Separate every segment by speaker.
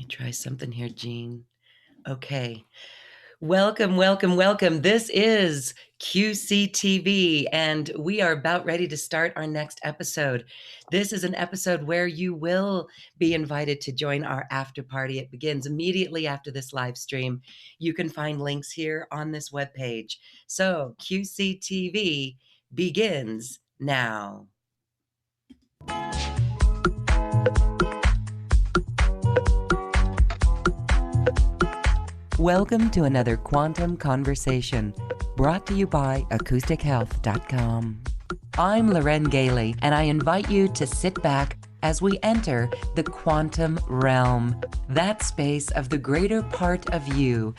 Speaker 1: me try something here, Jean. Okay. Welcome, welcome, welcome. This is QCTV, and we are about ready to start our next episode. This is an episode where you will be invited to join our after party. It begins immediately after this live stream. You can find links here on this webpage. So, QCTV begins now. Welcome to another Quantum Conversation, brought to you by AcousticHealth.com. I'm Loren Gailey, and I invite you to sit back as we enter the quantum realm, that space of the greater part of you.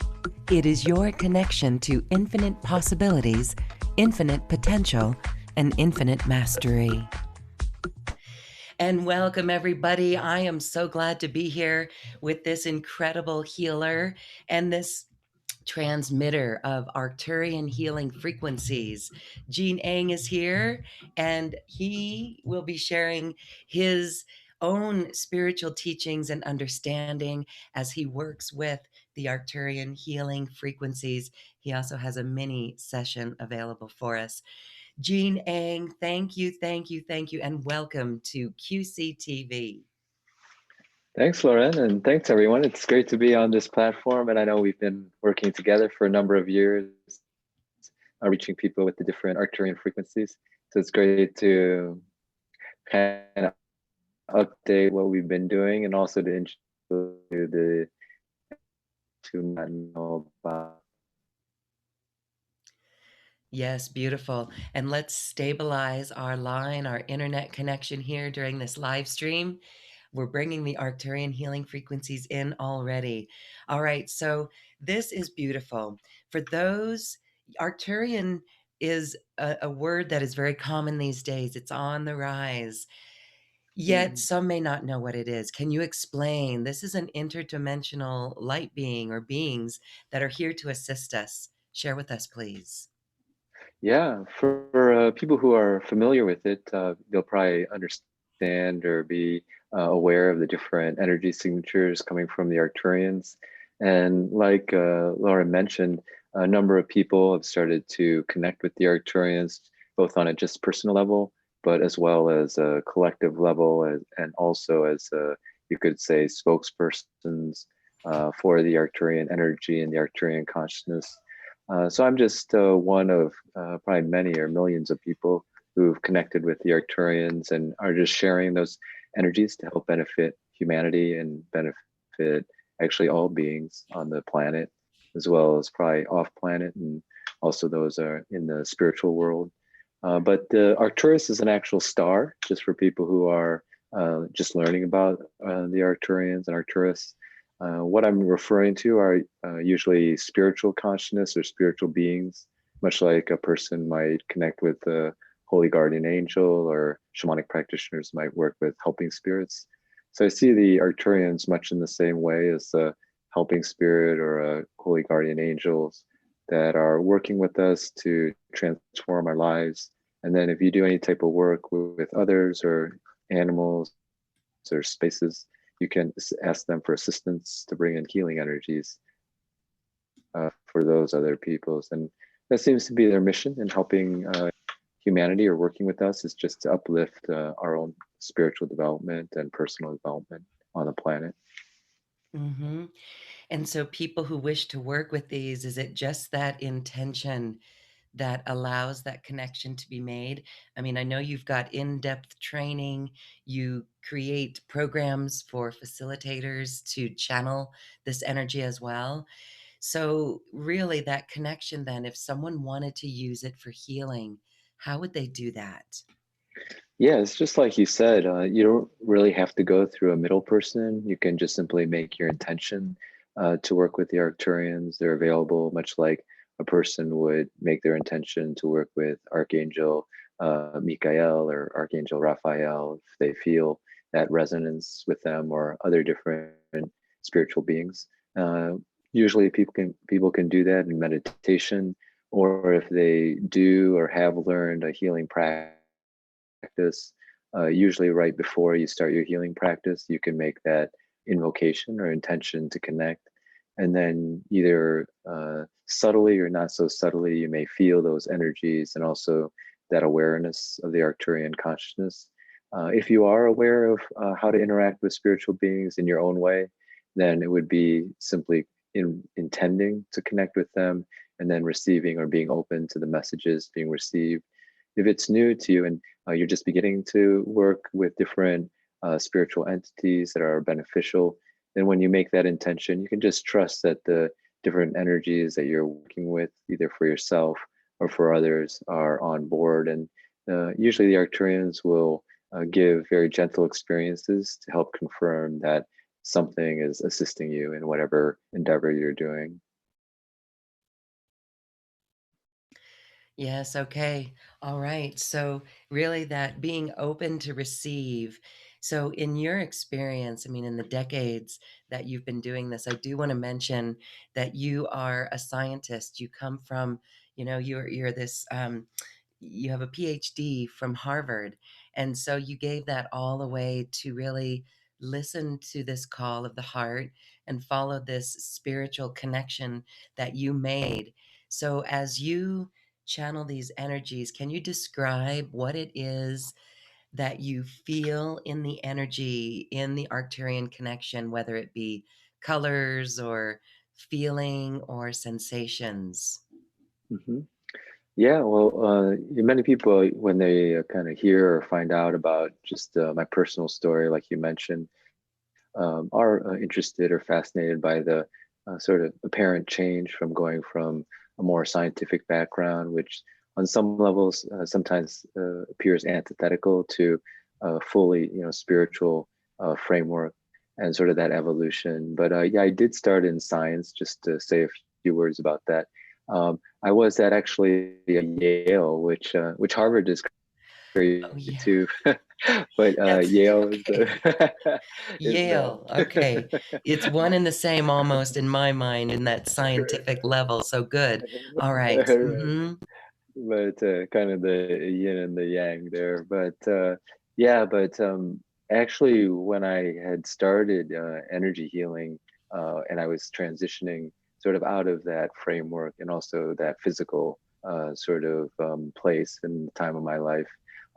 Speaker 1: It is your connection to infinite possibilities, infinite potential, and infinite mastery. And welcome, everybody. I am so glad to be here with this incredible healer and this transmitter of Arcturian healing frequencies. Gene Ang is here, and he will be sharing his own spiritual teachings and understanding as he works with the Arcturian healing frequencies. He also has a mini session available for us. Gene Ang, thank you, thank you, thank you, and welcome to QCTV.
Speaker 2: Thanks, Lauren, and thanks, everyone. It's great to be on this platform, and I know we've been working together for a number of years, reaching people with the different Arcturian frequencies. So it's great to kind of update what we've been doing, and also to introduce to not know about.
Speaker 1: Yes, beautiful. And let's stabilize our line, our internet connection here during this live stream. We're bringing the Arcturian healing frequencies in already. All right, so this is beautiful. For those, Arcturian is a word that is very common these days. It's on the rise. Yet some may not know what it is. Can you explain? This is an interdimensional light being or beings that are here to assist us. Share with us, please.
Speaker 2: Yeah, for people who are familiar with it, they'll probably understand or be aware of the different energy signatures coming from the Arcturians. And like Laura mentioned, a number of people have started to connect with the Arcturians, both on a just personal level, but as well as a collective level, and also as, you could say, spokespersons for the Arcturian energy and the Arcturian consciousness. So I'm just one of probably many or millions of people who've connected with the Arcturians and are just sharing those energies to help benefit humanity and benefit actually all beings on the planet, as well as probably off planet, and also those are in the spiritual world. But the Arcturus is an actual star, just for people who are just learning about the Arcturians and Arcturus. What I'm referring to are usually spiritual consciousness or spiritual beings, much like a person might connect with a holy guardian angel, or shamanic practitioners might work with helping spirits. So I see the Arcturians much in the same way as a helping spirit or a holy guardian angels that are working with us to transform our lives. And then if you do any type of work with others or animals or spaces, you can ask them for assistance to bring in healing energies for those other peoples. And that seems to be their mission in helping humanity, or working with us, is just to uplift our own spiritual development and personal development on the planet.
Speaker 1: Mm-hmm. And so people who wish to work with these, is it just that intention that allows that connection to be made? I mean, I know you've got in-depth training. You create programs for facilitators to channel this energy as well. So really that connection then, if someone wanted to use it for healing, how would they do that?
Speaker 2: Yeah, it's just like you said, you don't really have to go through a middle person. You can just simply make your intention to work with the Arcturians. They're available much like a person would make their intention to work with Archangel Michael or Archangel Raphael if they feel that resonance with them, or other different spiritual beings. Usually people can do that in meditation, or if they do or have learned a healing practice, usually right before you start your healing practice, you can make that invocation or intention to connect. And then either subtly or not so subtly, you may feel those energies and also that awareness of the Arcturian consciousness. If you are aware of how to interact with spiritual beings in your own way, then it would be simply intending to connect with them and then receiving or being open to the messages being received. If it's new to you and you're just beginning to work with different spiritual entities that are beneficial, then when you make that intention, you can just trust that the different energies that you're working with, either for yourself or for others, are on board. And usually the Arcturians will give very gentle experiences to help confirm that something is assisting you in whatever endeavor you're doing.
Speaker 1: Yes, okay. All right. So really that being open to receive. So in your experience, I mean, in the decades that you've been doing this, I do want to mention that you are a scientist. You come from, you're this you have a PhD from Harvard. And so you gave that all away to really listen to this call of the heart and follow this spiritual connection that you made. So as you channel these energies, can you describe what it is that you feel in the energy in the Arcturian connection, whether it be colors or feeling or sensations?
Speaker 2: Mm-hmm. Yeah, well, many people, when they kind of hear or find out about just my personal story, like you mentioned, are interested or fascinated by the sort of apparent change from going from a more scientific background, which on some levels sometimes appears antithetical to a fully, spiritual framework and sort of that evolution. But yeah, I did start in science, just to say a few words about that. I was at actually Yale, which Harvard is
Speaker 1: Oh,
Speaker 2: great
Speaker 1: yeah.
Speaker 2: too, but
Speaker 1: That's
Speaker 2: Yale is
Speaker 1: okay.
Speaker 2: the is the
Speaker 1: Yale, okay. It's one and the same almost in my mind in that scientific level, so good. All right.
Speaker 2: right.
Speaker 1: Mhm.
Speaker 2: But kind of the yin and the yang there. But yeah, but actually, when I had started energy healing and I was transitioning sort of out of that framework and also that physical sort of place and time of my life,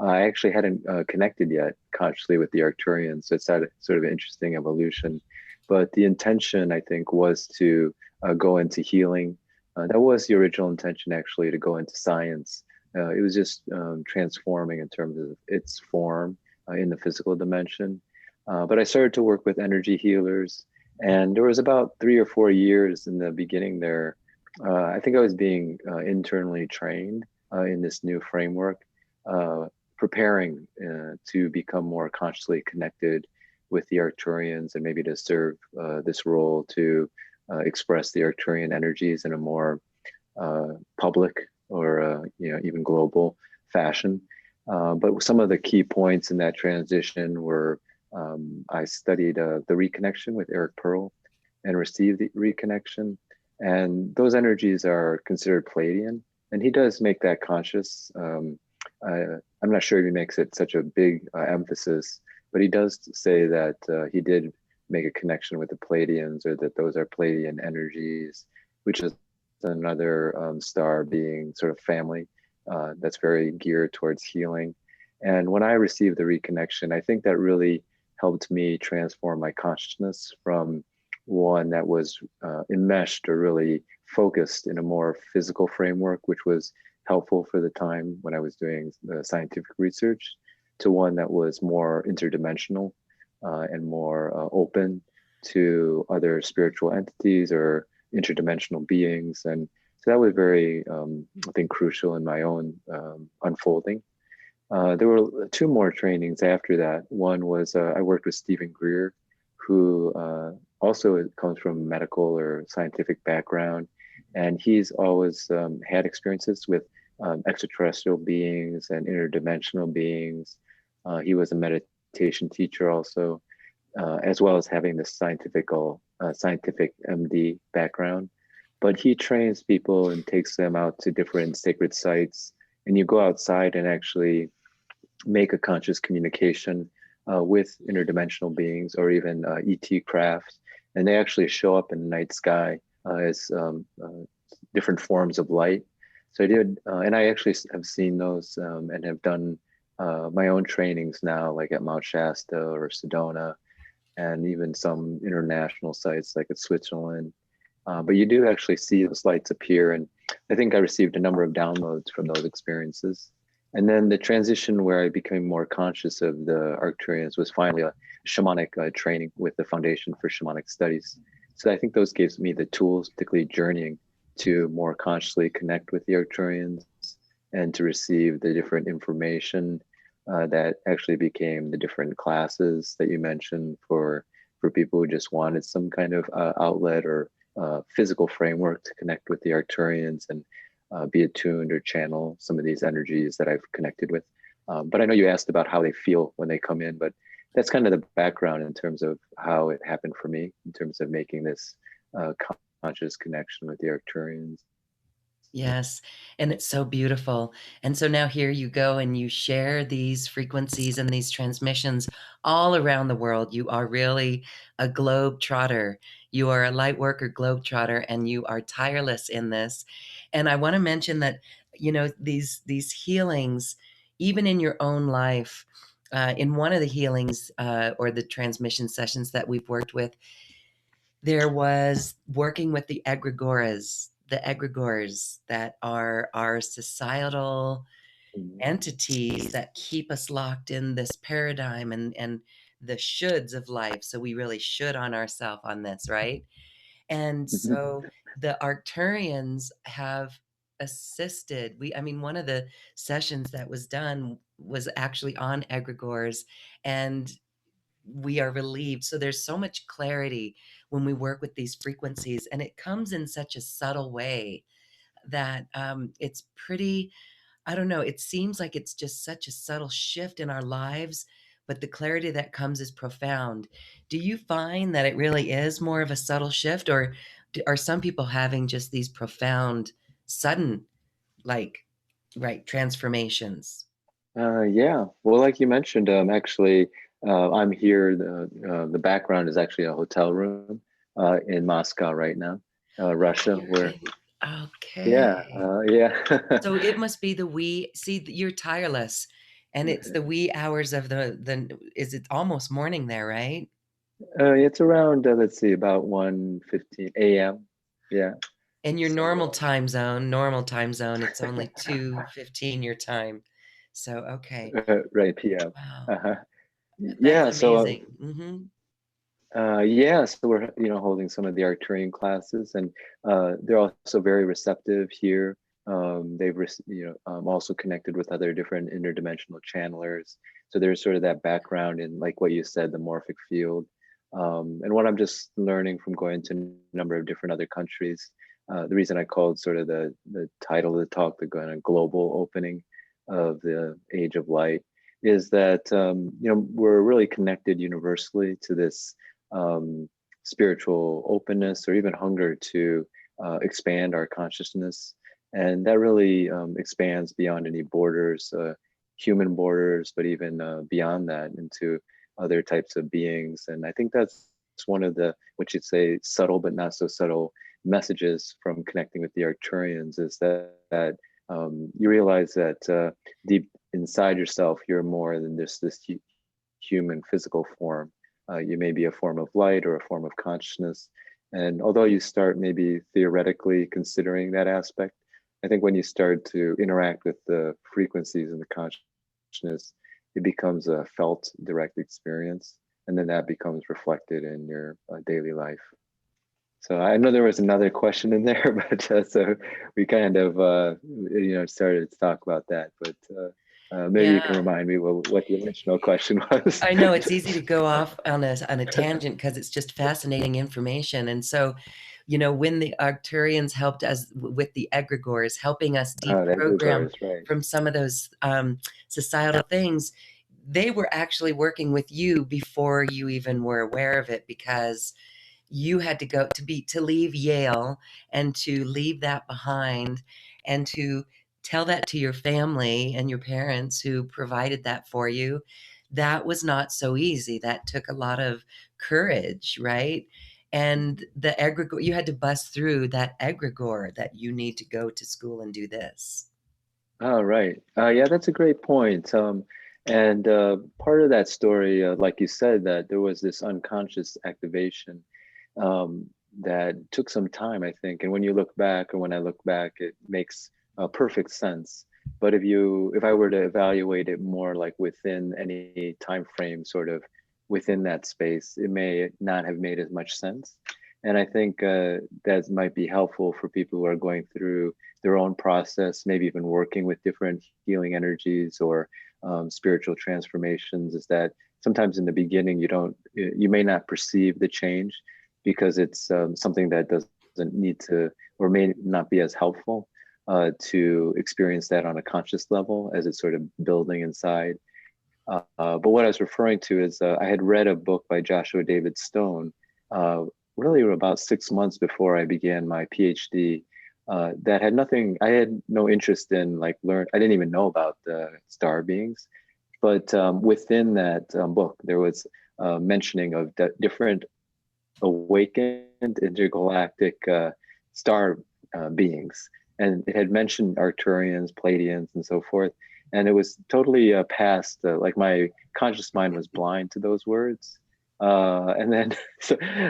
Speaker 2: I actually hadn't connected yet consciously with the Arcturians. So it's that sort of interesting evolution. But the intention, I think, was to go into healing. That was the original intention, actually, to go into science. It was just transforming in terms of its form in the physical dimension. But I started to work with energy healers, and there was about 3 or 4 years in the beginning there. I think I was being internally trained in this new framework, preparing to become more consciously connected with the Arcturians and maybe to serve this role to express the Arcturian energies in a more public or even global fashion. But some of the key points in that transition were I studied the reconnection with Eric Pearl and received the reconnection. And those energies are considered Palladian. And he does make that conscious. I'm not sure if he makes it such a big emphasis, but he does say that he did make a connection with the Palladians, or that those are Palladian energies, which is another star being sort of family that's very geared towards healing. And when I received the reconnection, I think that really helped me transform my consciousness from one that was enmeshed or really focused in a more physical framework, which was helpful for the time when I was doing the scientific research, to one that was more interdimensional and more open to other spiritual entities or interdimensional beings. And so that was very, I think, crucial in my own unfolding. There were two more trainings after that. One was I worked with Stephen Greer, who also comes from a medical or scientific background. And he's always had experiences with extraterrestrial beings and interdimensional beings. He was a meditation teacher also, as well as having this scientific MD background. But he trains people and takes them out to different sacred sites. And you go outside and actually make a conscious communication with interdimensional beings or even ET crafts, and they actually show up in the night sky as different forms of light. So I did, and I actually have seen those and have done my own trainings now, like at Mount Shasta or Sedona, and even some international sites like at Switzerland. But you do actually see those lights appear, and I think I received a number of downloads from those experiences. And then the transition where I became more conscious of the Arcturians was finally a shamanic training with the Foundation for Shamanic Studies. So I think those gives me the tools, particularly journeying, to more consciously connect with the Arcturians and to receive the different information that actually became the different classes that you mentioned for people who just wanted some kind of outlet or physical framework to connect with the Arcturians and be attuned or channel some of these energies that I've connected with. But I know you asked about how they feel when they come in, but that's kind of the background in terms of how it happened for me, in terms of making this conscious connection with the Arcturians.
Speaker 1: Yes, and it's so beautiful. And so now here you go and you share these frequencies and these transmissions all around the world. You are really a globe trotter. You are a light worker globe trotter, and you are tireless in this. And I want to mention that, you know, these healings, even in your own life, in one of the healings or the transmission sessions that we've worked with, there was working with the egregores that are our societal entities that keep us locked in this paradigm and the shoulds of life. So we really should on ourselves on this, right? And
Speaker 2: Mhm.
Speaker 1: so the Arcturians have assisted. I mean, one of the sessions that was done was actually on egregores, and we are relieved. So there's so much clarity when we work with these frequencies, and it comes in such a subtle way that it's pretty, I don't know, it seems like it's just such a subtle shift in our lives, but the clarity that comes is profound. Do you find that it really is more of a subtle shift, or are some people having just these profound, sudden, like, right, transformations?
Speaker 2: Yeah, well, like you mentioned, actually, I'm here. The background is actually a hotel room in Moscow right now, Russia. Where
Speaker 1: Okay. Okay.
Speaker 2: yeah, yeah.
Speaker 1: So it must be the wee, see, you're tireless, and it's the wee hours of the is it almost morning there, right?
Speaker 2: It's around let's see, about 1:15 a.m. Yeah.
Speaker 1: In your
Speaker 2: So
Speaker 1: normal time zone, it's only 2:15 your time. So, okay.
Speaker 2: right, p.m.
Speaker 1: Wow.
Speaker 2: Uh-huh.
Speaker 1: That's
Speaker 2: Yeah. So
Speaker 1: amazing. Mhm.
Speaker 2: yeah, so we're holding some of the Arcturian classes, and they're also very receptive here. They've also connected with other different interdimensional channelers. So there's sort of that background in, like what you said, the morphic field. And what I'm just learning from going to a number of different other countries. The reason I called sort of the title of the talk the kind of global opening of the Age of Light is that we're really connected universally to this spiritual openness or even hunger to expand our consciousness. And that really expands beyond any borders, human borders, but even beyond that into other types of beings. And I think that's one of the, what you'd say, subtle but not so subtle messages from connecting with the Arcturians is that you realize that deep inside yourself, you're more than just this human physical form. You may be a form of light or a form of consciousness. And although you start maybe theoretically considering that aspect, I think when you start to interact with the frequencies and the consciousness, it becomes a felt direct experience. And then that becomes reflected in your daily life. So I know there was another question in there, but so we kind of started to talk about that. But maybe you can
Speaker 1: Yeah.
Speaker 2: remind me what the original question was.
Speaker 1: I know it's easy to go off on a tangent because it's just fascinating information. And so, you know, when the Arcturians helped us with the egregores, helping us
Speaker 2: Oh, that
Speaker 1: deprogram
Speaker 2: regards, right?
Speaker 1: from some of those societal things, they were actually working with you before you even were aware of it, because you had to go to leave Yale and to leave that behind and to tell that to your family and your parents who provided that for you, that was not so easy. That took a lot of courage, right? And the egregore, you had to bust through that egregore that you need to go to school and do this.
Speaker 2: Oh, right. Yeah, that's a great point. And part of that story, like you said, that there was this unconscious activation that took some time, I think. And when you look back, or when I look back, it makes perfect sense. But if I were to evaluate it more like within any time frame, sort of within that space, it may not have made as much sense. And I think that might be helpful for people who are going through their own process, maybe even working with different healing energies or spiritual transformations, is that sometimes in the beginning you may not perceive the change because it's something that doesn't need to, or may not be as helpful to experience that on a conscious level as it's sort of building inside. But what I was referring to is I had read a book by Joshua David Stone really about 6 months before I began my PhD. That had nothing. I had no interest in like learn. I didn't even know about the star beings, but within that book, there was mentioning of different awakened intergalactic star beings, and it had mentioned Arcturians, Pleiadians, and so forth. And it was totally past. Like my conscious mind was blind to those words. And then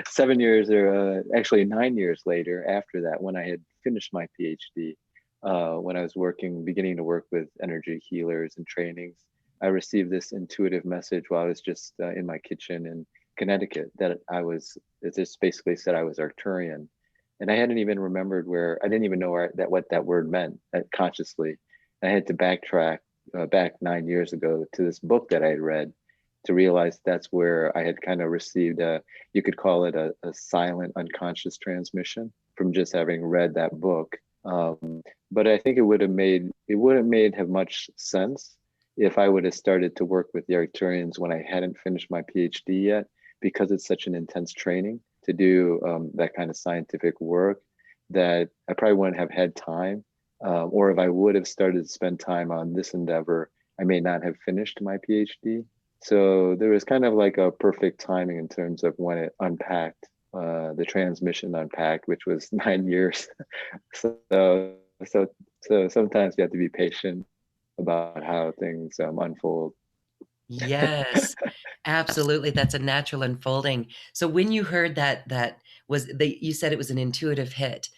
Speaker 2: 7 years, or actually 9 years later, after that, when I had finished my PhD, when I was beginning to work with energy healers and trainings, I received this intuitive message while I was just in my kitchen in Connecticut that it just basically said I was Arcturian. And I hadn't even remembered I didn't even know what that word meant consciously. I had to backtrack back 9 years ago to this book that I had read to realize that's where I had kind of received you could call it a silent unconscious transmission from just having read that book. But I think it wouldn't have much sense if I would have started to work with the Arcturians when I hadn't finished my PhD yet, because it's such an intense training to do that kind of scientific work that I probably wouldn't have had time. Or if I would have started to spend time on this endeavor, I may not have finished my PhD. So there was kind of like a perfect timing in terms of when it unpacked, the transmission unpacked, which was 9 years. so, so, so sometimes you have to be patient about how things unfold.
Speaker 1: Yes, absolutely. That's a natural unfolding. So when you heard that you said it was an intuitive hit.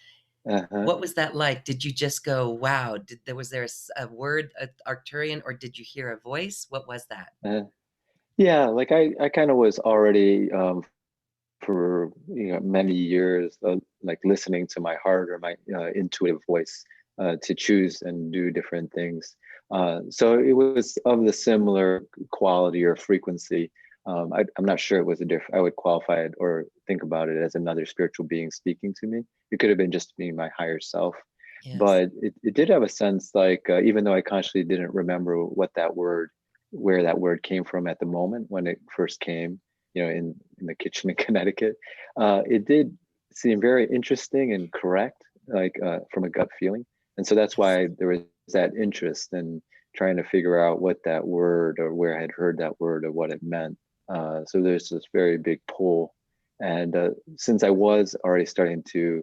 Speaker 2: Uh-huh.
Speaker 1: What was that like? Did you just go, wow? Was there a word, Arcturian, or did you hear a voice? What was that?
Speaker 2: uh Yeah, like I kind of was already for many years like listening to my heart or my intuitive voice to choose and do different things. So it was of the similar quality or frequency. I'm not sure it was a different. I would qualify it or think about it as another spiritual being speaking to me. It could have been just me, my higher self,
Speaker 1: Yes.
Speaker 2: but it did have a sense like even though I consciously didn't remember where that word came from at the moment when it first came, in the kitchen in Connecticut, it did seem very interesting and correct, like from a gut feeling. And so that's
Speaker 1: Yes.
Speaker 2: why there was that interest in trying to figure out what that word or where I had heard that word or what it meant. So there's this very big pull. And since I was already starting to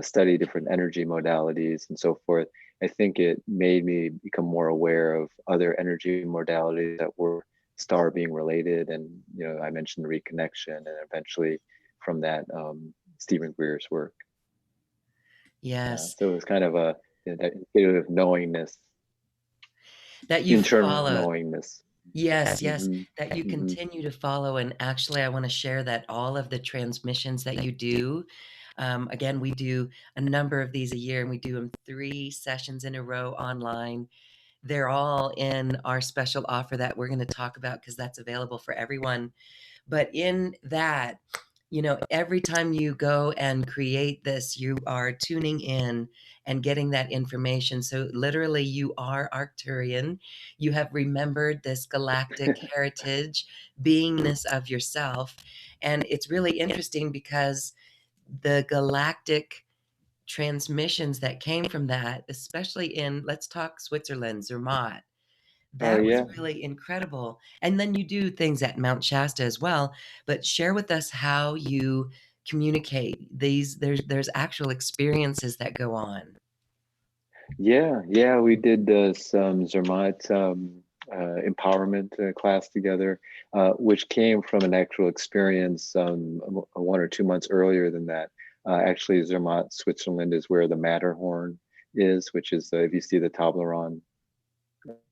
Speaker 2: study different energy modalities and so forth, I think it made me become more aware of other energy modalities that were star being related. And, I mentioned reconnection and eventually from that, Stephen Greer's work.
Speaker 1: Yes.
Speaker 2: So it was kind of that intuitive knowingness,
Speaker 1: That you
Speaker 2: internal
Speaker 1: follow.
Speaker 2: knowingness.
Speaker 1: Yes, yes,
Speaker 2: Hmm.
Speaker 1: that you
Speaker 2: Hmm.
Speaker 1: continue to follow. And actually, I want to share that all of the transmissions that you do, again, we do a number of these a year, and we do them 3 sessions in a row online. They're all in our special offer that we're going to talk about because that's available for everyone. But in that, every time you go and create this, you are tuning in and getting that information. So literally, you are Arcturian. You have remembered this galactic heritage, beingness of yourself. And it's really interesting because the galactic transmissions that came from that, especially let's talk Switzerland, Zermatt,
Speaker 2: Oh
Speaker 1: That was
Speaker 2: yeah.
Speaker 1: really incredible. And then you do things at Mount Shasta as well, but share with us how you communicate these. There's actual experiences that go on.
Speaker 2: Yeah, yeah, we did some Zermatt empowerment class together, which came from an actual experience 1 or 2 months earlier than that. Actually, Zermatt, Switzerland is where the Matterhorn is, which is, if you see the Toblerone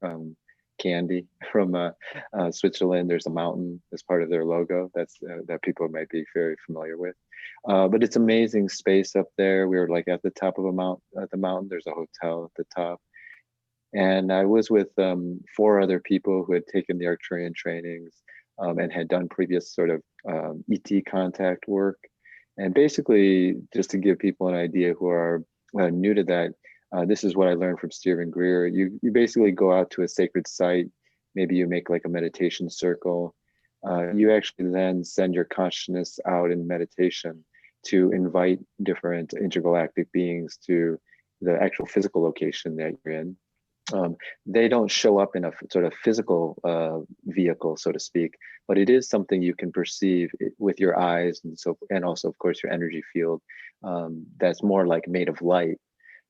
Speaker 2: um, candy from Switzerland. There's a mountain as part of their logo. That people might be very familiar with. But it's amazing space up there. We were like at the top of a mount at the mountain. There's a hotel at the top, and I was with 4 other people who had taken the Arcturian trainings and had done previous sort of ET contact work. And basically, just to give people an idea who are new to that, this is what I learned from Stephen Greer. You basically go out to a sacred site. Maybe you make like a meditation circle. You actually then send your consciousness out in meditation to invite different intergalactic beings to the actual physical location that you're in. um, they don't show up in a sort of physical vehicle, so to speak, but it is something you can perceive with your eyes, and also, of course, your energy field. That's more like made of light.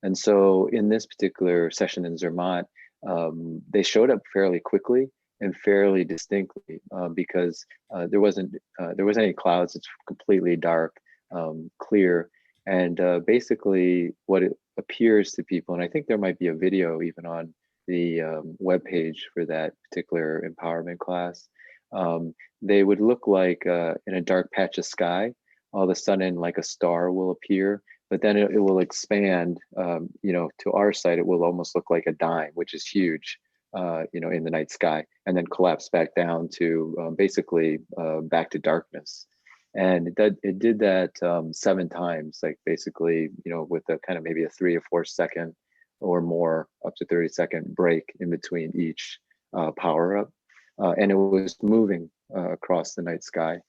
Speaker 2: And so, in this particular session in Zermatt, they showed up fairly quickly and fairly distinctly because there wasn't any clouds. It's completely dark, clear, and basically what it appears to people, and I think there might be a video even on the web page for that particular empowerment class. They would look like in a dark patch of sky, all of a sudden like a star will appear, but then it will expand. To our sight, it will almost look like a dime, which is huge, in the night sky, and then collapse back down to basically back to darkness. And it did that 7 times, like basically, with a kind of maybe a 3 or 4 second or more, up to 30-second break in between each power up. And it was moving across the night sky.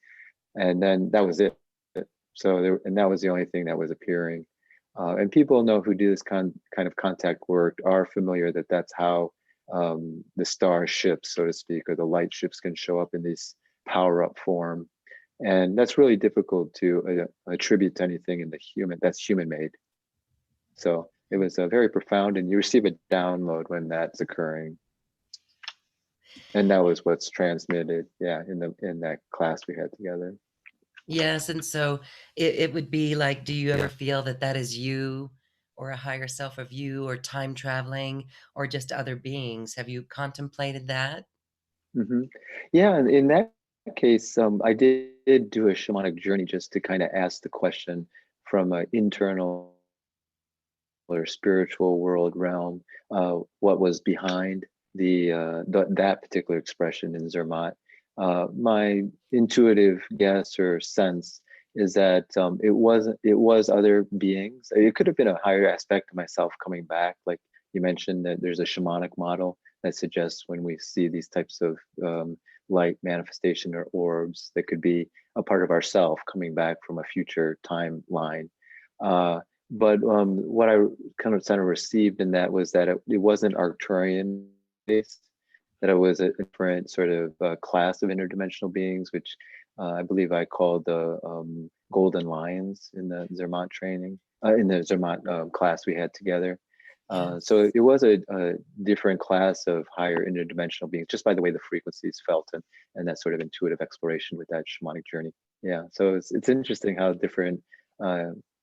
Speaker 2: And then that was it. And that was the only thing that was appearing. And people know who do this kind of contact work are familiar that that's how the star ships, so to speak, or the light ships can show up in this power up form. And that's really difficult to attribute to anything in the human that's human made. So it was very profound, and you receive a download when that's occurring. And that was what's transmitted, yeah, in that class we had together.
Speaker 1: Yes, and so it would be like, do you ever feel that that is you or a higher self of you or time traveling or just other beings? Have you contemplated that?
Speaker 2: Hmm. Yeah, in that case, I did do a shamanic journey just to kind of ask the question from an internal or spiritual world realm, what was behind that particular expression in Zermatt. My intuitive guess or sense is that it was other beings. It could have been a higher aspect of myself coming back, like you mentioned that there's a shamanic model that suggests when we see these types of light manifestation or orbs, that could be a part of ourself coming back from a future timeline. But what I kind of received in that was that it wasn't Arcturian based, that it was a different sort of class of interdimensional beings, which I believe I called the Golden Lions in the Zermatt training, in the Zermatt class we had together.
Speaker 1: Yes.
Speaker 2: So it was a different class of higher interdimensional beings, just by the way the frequencies felt, and that sort of intuitive exploration with that shamanic journey. Yeah, so it's interesting how different.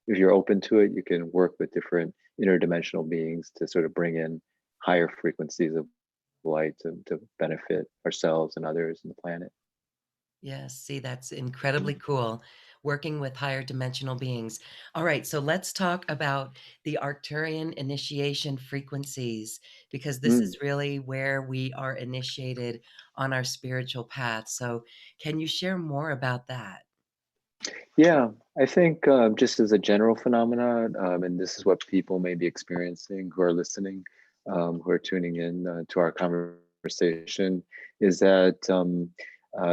Speaker 2: If you're open to it, you can work with different interdimensional beings to sort of bring in higher frequencies of light to benefit ourselves and others and the planet.
Speaker 1: Yes, see, that's incredibly cool, working with higher dimensional beings. All right, so let's talk about the Arcturian initiation frequencies, because this
Speaker 2: Mm.
Speaker 1: is really where we are initiated on our spiritual path. So, can you share more about that?
Speaker 2: Yeah, I think just as a general phenomenon, and this is what people may be experiencing who are listening, who are tuning in to our conversation, is that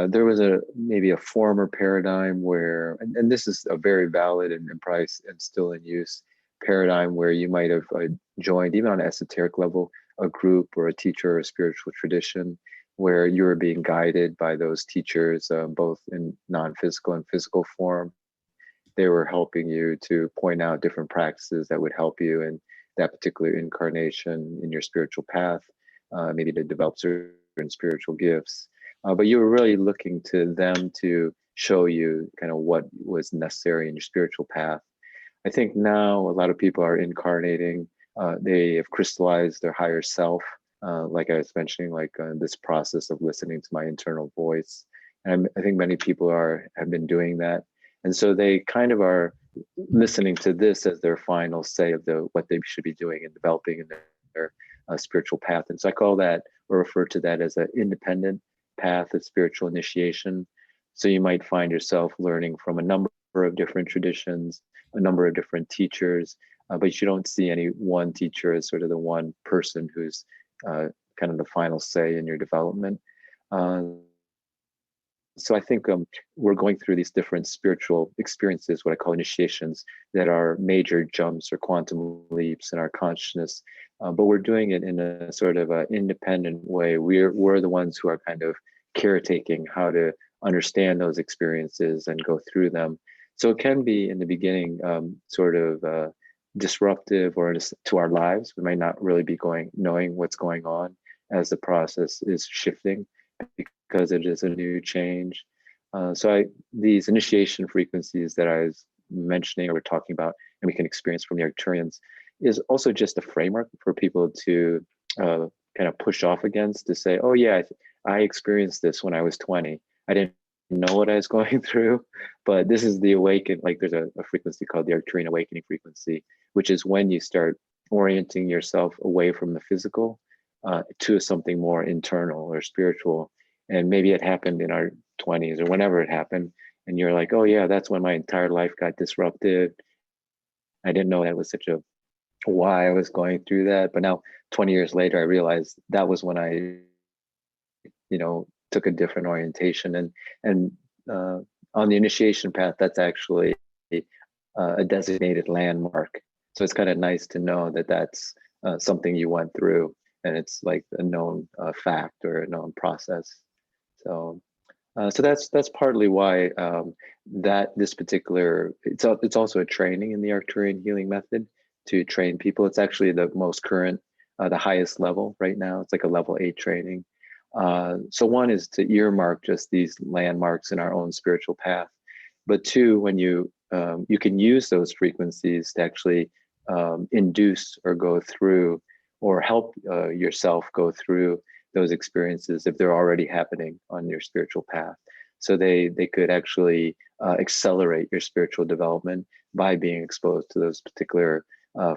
Speaker 2: there was maybe a former paradigm where, and this is a very valid and probably and still in use paradigm, where you might have joined even on an esoteric level a group or a teacher or a spiritual tradition where you're being guided by those teachers, both in non-physical and physical form. They were helping you to point out different practices that would help you in that particular incarnation in your spiritual path, maybe to develop certain spiritual gifts. But you were really looking to them to show you kind of what was necessary in your spiritual path. I think now a lot of people are incarnating. They have crystallized their higher self, like I was mentioning, like this process of listening to my internal voice. And I think many people have been doing that, and so they kind of are listening to this as their final say of what they should be doing and developing in their spiritual path. And so I call that, or refer to that, as an independent path of spiritual initiation. So you might find yourself learning from a number of different traditions, a number of different teachers, but you don't see any one teacher as sort of the one person who's kind of the final say in your development. So I think we're going through these different spiritual experiences, what I call initiations, that are major jumps or quantum leaps in our consciousness. But we're doing it in a sort of independent way. We're the ones who are kind of caretaking how to understand those experiences and go through them. So it can be in the beginning sort of disruptive or to our lives. We might not really be knowing what's going on as the process is shifting, because it is a new change. These initiation frequencies that I was mentioning or we're talking about, and we can experience from the Arcturians, is also just a framework for people to kind of push off against, to say, oh yeah, I experienced this when I was 20. I didn't know what I was going through, but this is the awaken. Like there's a frequency called the Arcturian awakening frequency, which is when you start orienting yourself away from the physical to something more internal or spiritual. And maybe it happened in our 20s or whenever it happened, and you're like, oh yeah, that's when my entire life got disrupted. I didn't know that was such a why I was going through that. But now 20 years later, I realized that was when I, took a different orientation. And on the initiation path, that's actually a designated landmark. So it's kind of nice to know that that's something you went through, and it's like a known fact or a known process. So that's partly why that this particular, it's also a training in the Arcturian healing method to train people. It's actually the most current, the highest level right now. It's like a level 8 training. So one is to earmark just these landmarks in our own spiritual path, but two, when you can use those frequencies to actually induce or go through or help yourself go through those experiences if they're already happening on your spiritual path. So they could actually accelerate your spiritual development by being exposed to those particular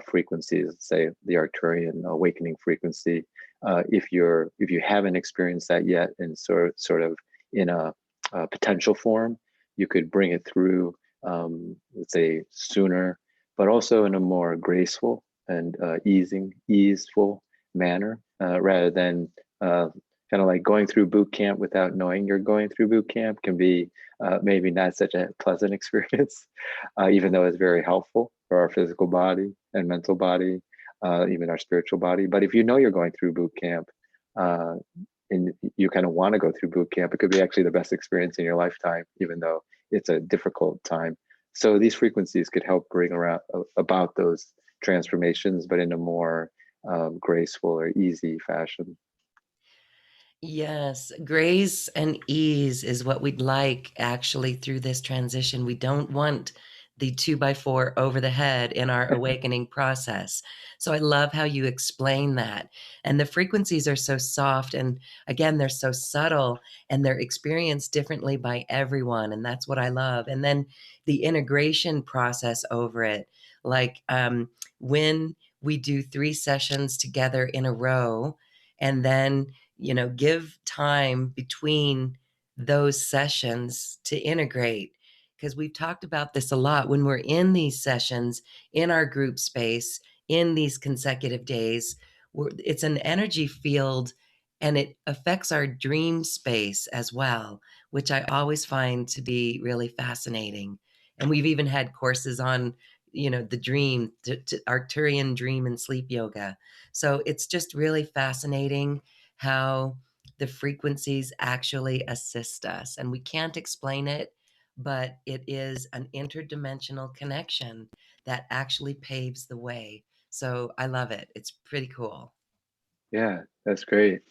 Speaker 2: frequencies, say the Arcturian awakening frequency. If you haven't experienced that yet, in sort of in a potential form, you could bring it through, let's say, sooner, but also in a more graceful and easeful manner, rather than kind of like going through boot camp without knowing you're going through boot camp can be maybe not such a pleasant experience, even though it's very helpful for our physical body and mental body, even our spiritual body. But if you know you're going through boot camp, and you kind of want to go through boot camp, it could be actually the best experience in your lifetime, even though it's a difficult time. So these frequencies could help bring about those transformations, but in a more graceful or easy fashion.
Speaker 1: Yes, grace and ease is what we'd like actually through this transition. We don't want the 2x4 over the head in our awakening process. So I love how you explain that. And the frequencies are so soft. And again, they're so subtle and they're experienced differently by everyone. And that's what I love. And then the integration process over it, like when we do 3 sessions together in a row, and then give time between those sessions to integrate. Because we've talked about this a lot when we're in these sessions, in our group space, in these consecutive days, it's an energy field and it affects our dream space as well, which I always find to be really fascinating. And we've even had courses on, the dream, to Arcturian dream and sleep yoga. So it's just really fascinating how the frequencies actually assist us. And we can't explain it, but it is an interdimensional connection that actually paves the way. So I love it. It's pretty cool.
Speaker 2: Yeah, that's great.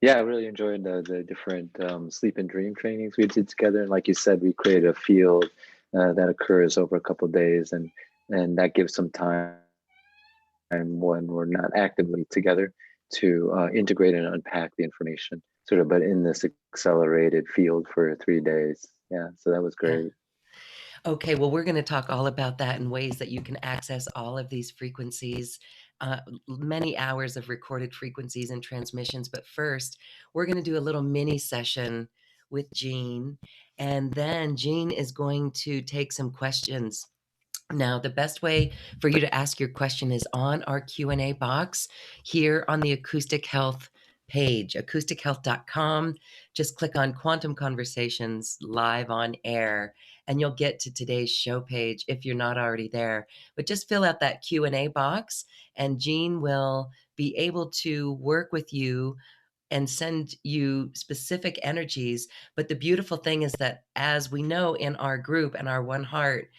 Speaker 2: Yeah, I really enjoyed the different sleep and dream trainings we did together. And like you said, we created a field that occurs over a couple of days, and that gives some time when we're not actively together to integrate and unpack the information, sort of, but in this accelerated field for 3 days. Yeah, so that was
Speaker 1: Yeah.
Speaker 2: great.
Speaker 1: Okay, well, we're going to talk all about that and ways that you can access all of these frequencies, many hours of recorded frequencies and transmissions. But first, we're going to do a little mini session with Jean, and then Jean is going to take some questions. Now, the best way for you to ask your question is on our Q&A box here on the Acoustic Health page, acoustichealth.com. Just click on Quantum Conversations live on air, and you'll get to today's show page if you're not already there. But just fill out that Q&A box, and Jean will be able to work with you and send you specific energies. But the beautiful thing is that, as we know in our group and our one heart,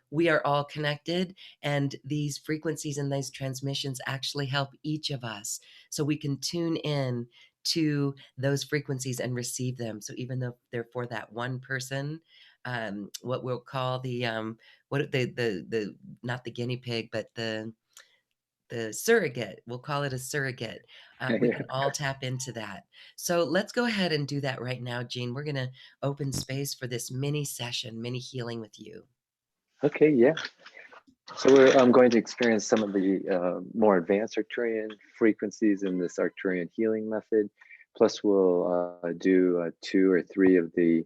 Speaker 1: we are all connected, and these frequencies and these transmissions actually help each of us, so we can tune in to those frequencies and receive them. So even though they're for that one person, what we'll call the what the not the guinea pig, but the surrogate, we'll call it a surrogate. We
Speaker 2: Yeah.
Speaker 1: can all tap into that. So let's go ahead and do that right now, Jean. We're going to open space for this mini session, mini healing with you.
Speaker 2: Okay, yeah. So we're going to experience some of the more advanced Arcturian frequencies in this Arcturian healing method. Plus, we'll do 2 or 3 of these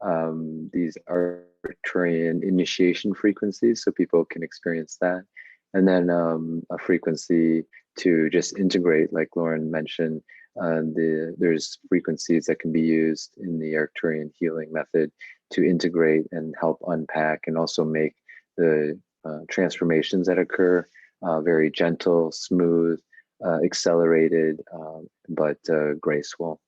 Speaker 2: Arcturian initiation frequencies, so people can experience that. And then a frequency to just integrate, like Lauren mentioned. There's frequencies that can be used in the Arcturian healing method to integrate and help unpack, and also make the transformations that occur very gentle, smooth, accelerated, but graceful.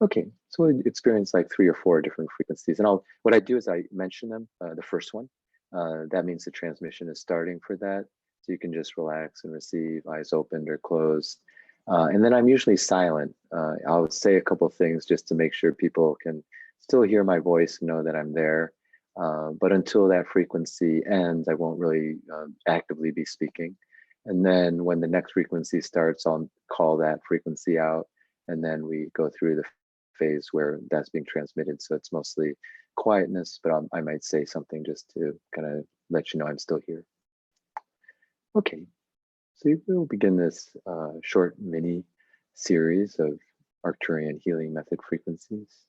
Speaker 2: Okay, so we experience like 3 or 4 different frequencies, and what I do is I mention them. The first one, that means the transmission is starting for that, so you can just relax and receive, eyes opened or closed. And then I'm usually silent. I'll say a couple of things just to make sure people can still hear my voice and know that I'm there. But until that frequency ends, I won't really actively be speaking. And then when the next frequency starts, I'll call that frequency out, and then we go through the phase where that's being transmitted. So it's mostly quietness, but I might say something just to kind of let you know I'm still here. Okay, so we'll begin this short mini series of Arcturian healing method frequencies.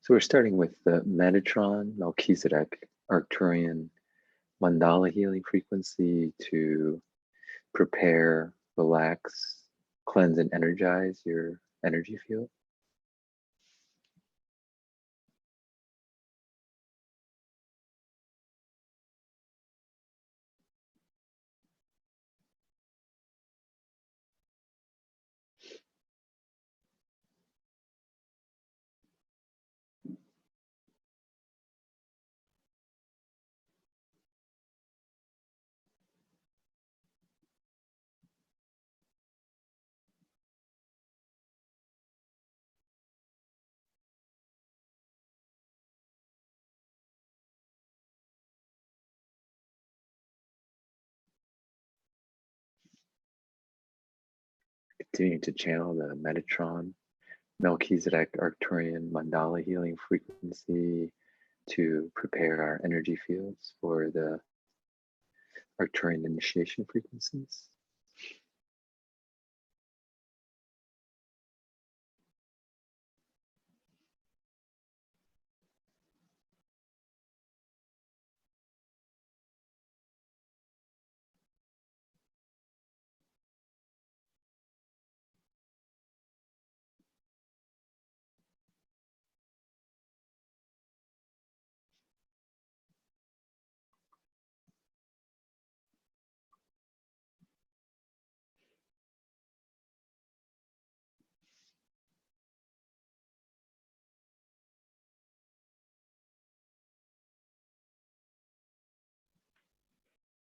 Speaker 2: So we're starting with the Metatron Melchizedek Arcturian mandala healing frequency to prepare, relax, cleanse, and energize your energy field. Continuing to channel the Metatron Melchizedek Arcturian mandala healing frequency to prepare our energy fields for the Arcturian initiation frequencies.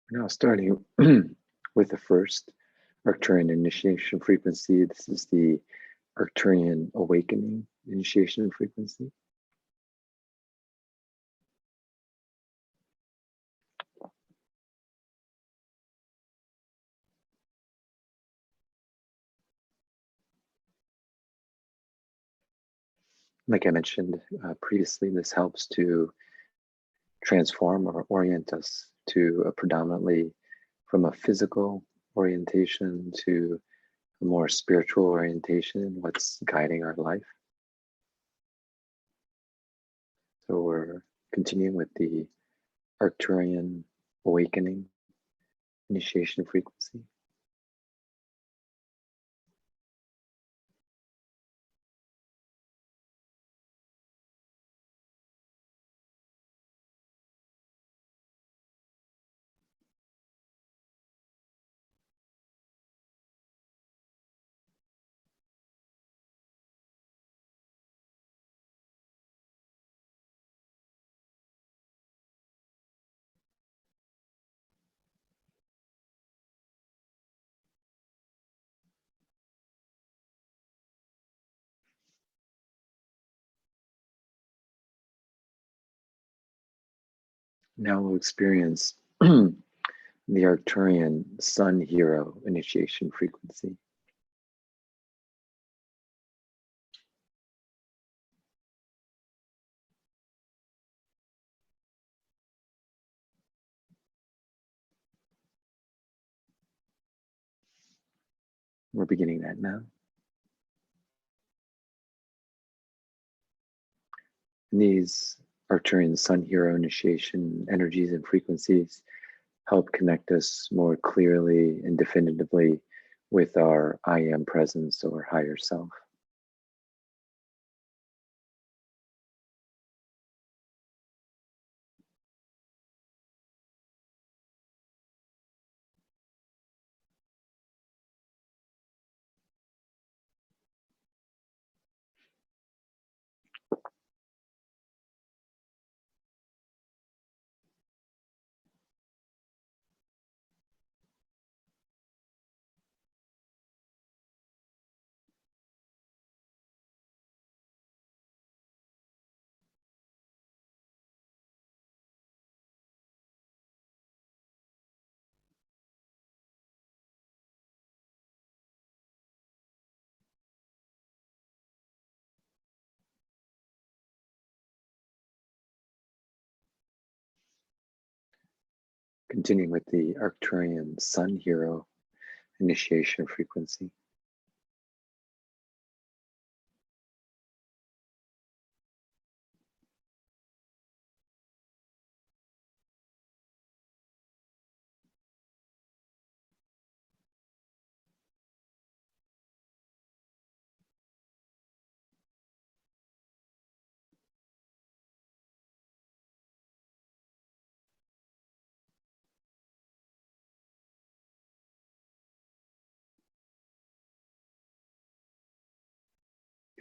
Speaker 2: Now, starting with the first Arcturian initiation frequency, this is the Arcturian awakening initiation frequency. Like I mentioned previously, this helps to transform or orient us to a predominantly from a physical orientation to a more spiritual orientation, what's guiding our life. So we're continuing with the Arcturian awakening initiation frequency. Now we'll experience the Arcturian Sun Hero initiation frequency. We're beginning that now. And these Arcturian Sun Hero initiation energies and frequencies help connect us more clearly and definitively with our I am presence or higher self. Continuing with the Arcturian Sun Hero initiation frequency.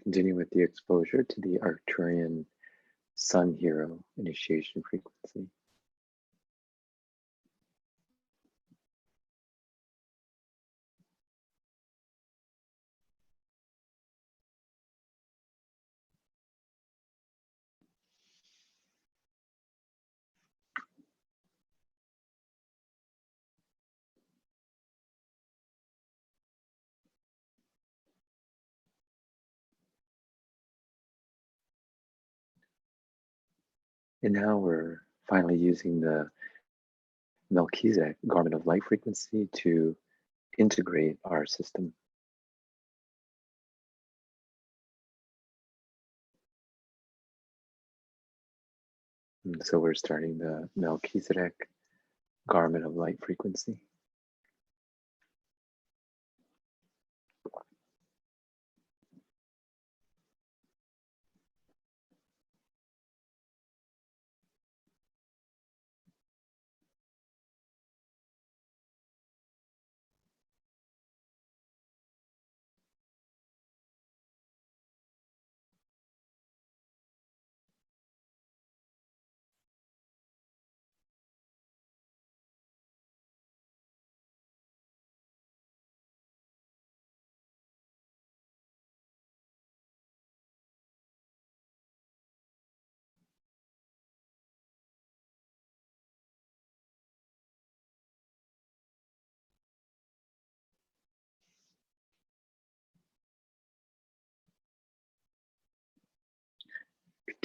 Speaker 2: Continue with the exposure to the Arcturian Sun Hero initiation frequency. And now we're finally using the Melchizedek garment of light frequency to integrate our system. And so we're starting the Melchizedek garment of light frequency.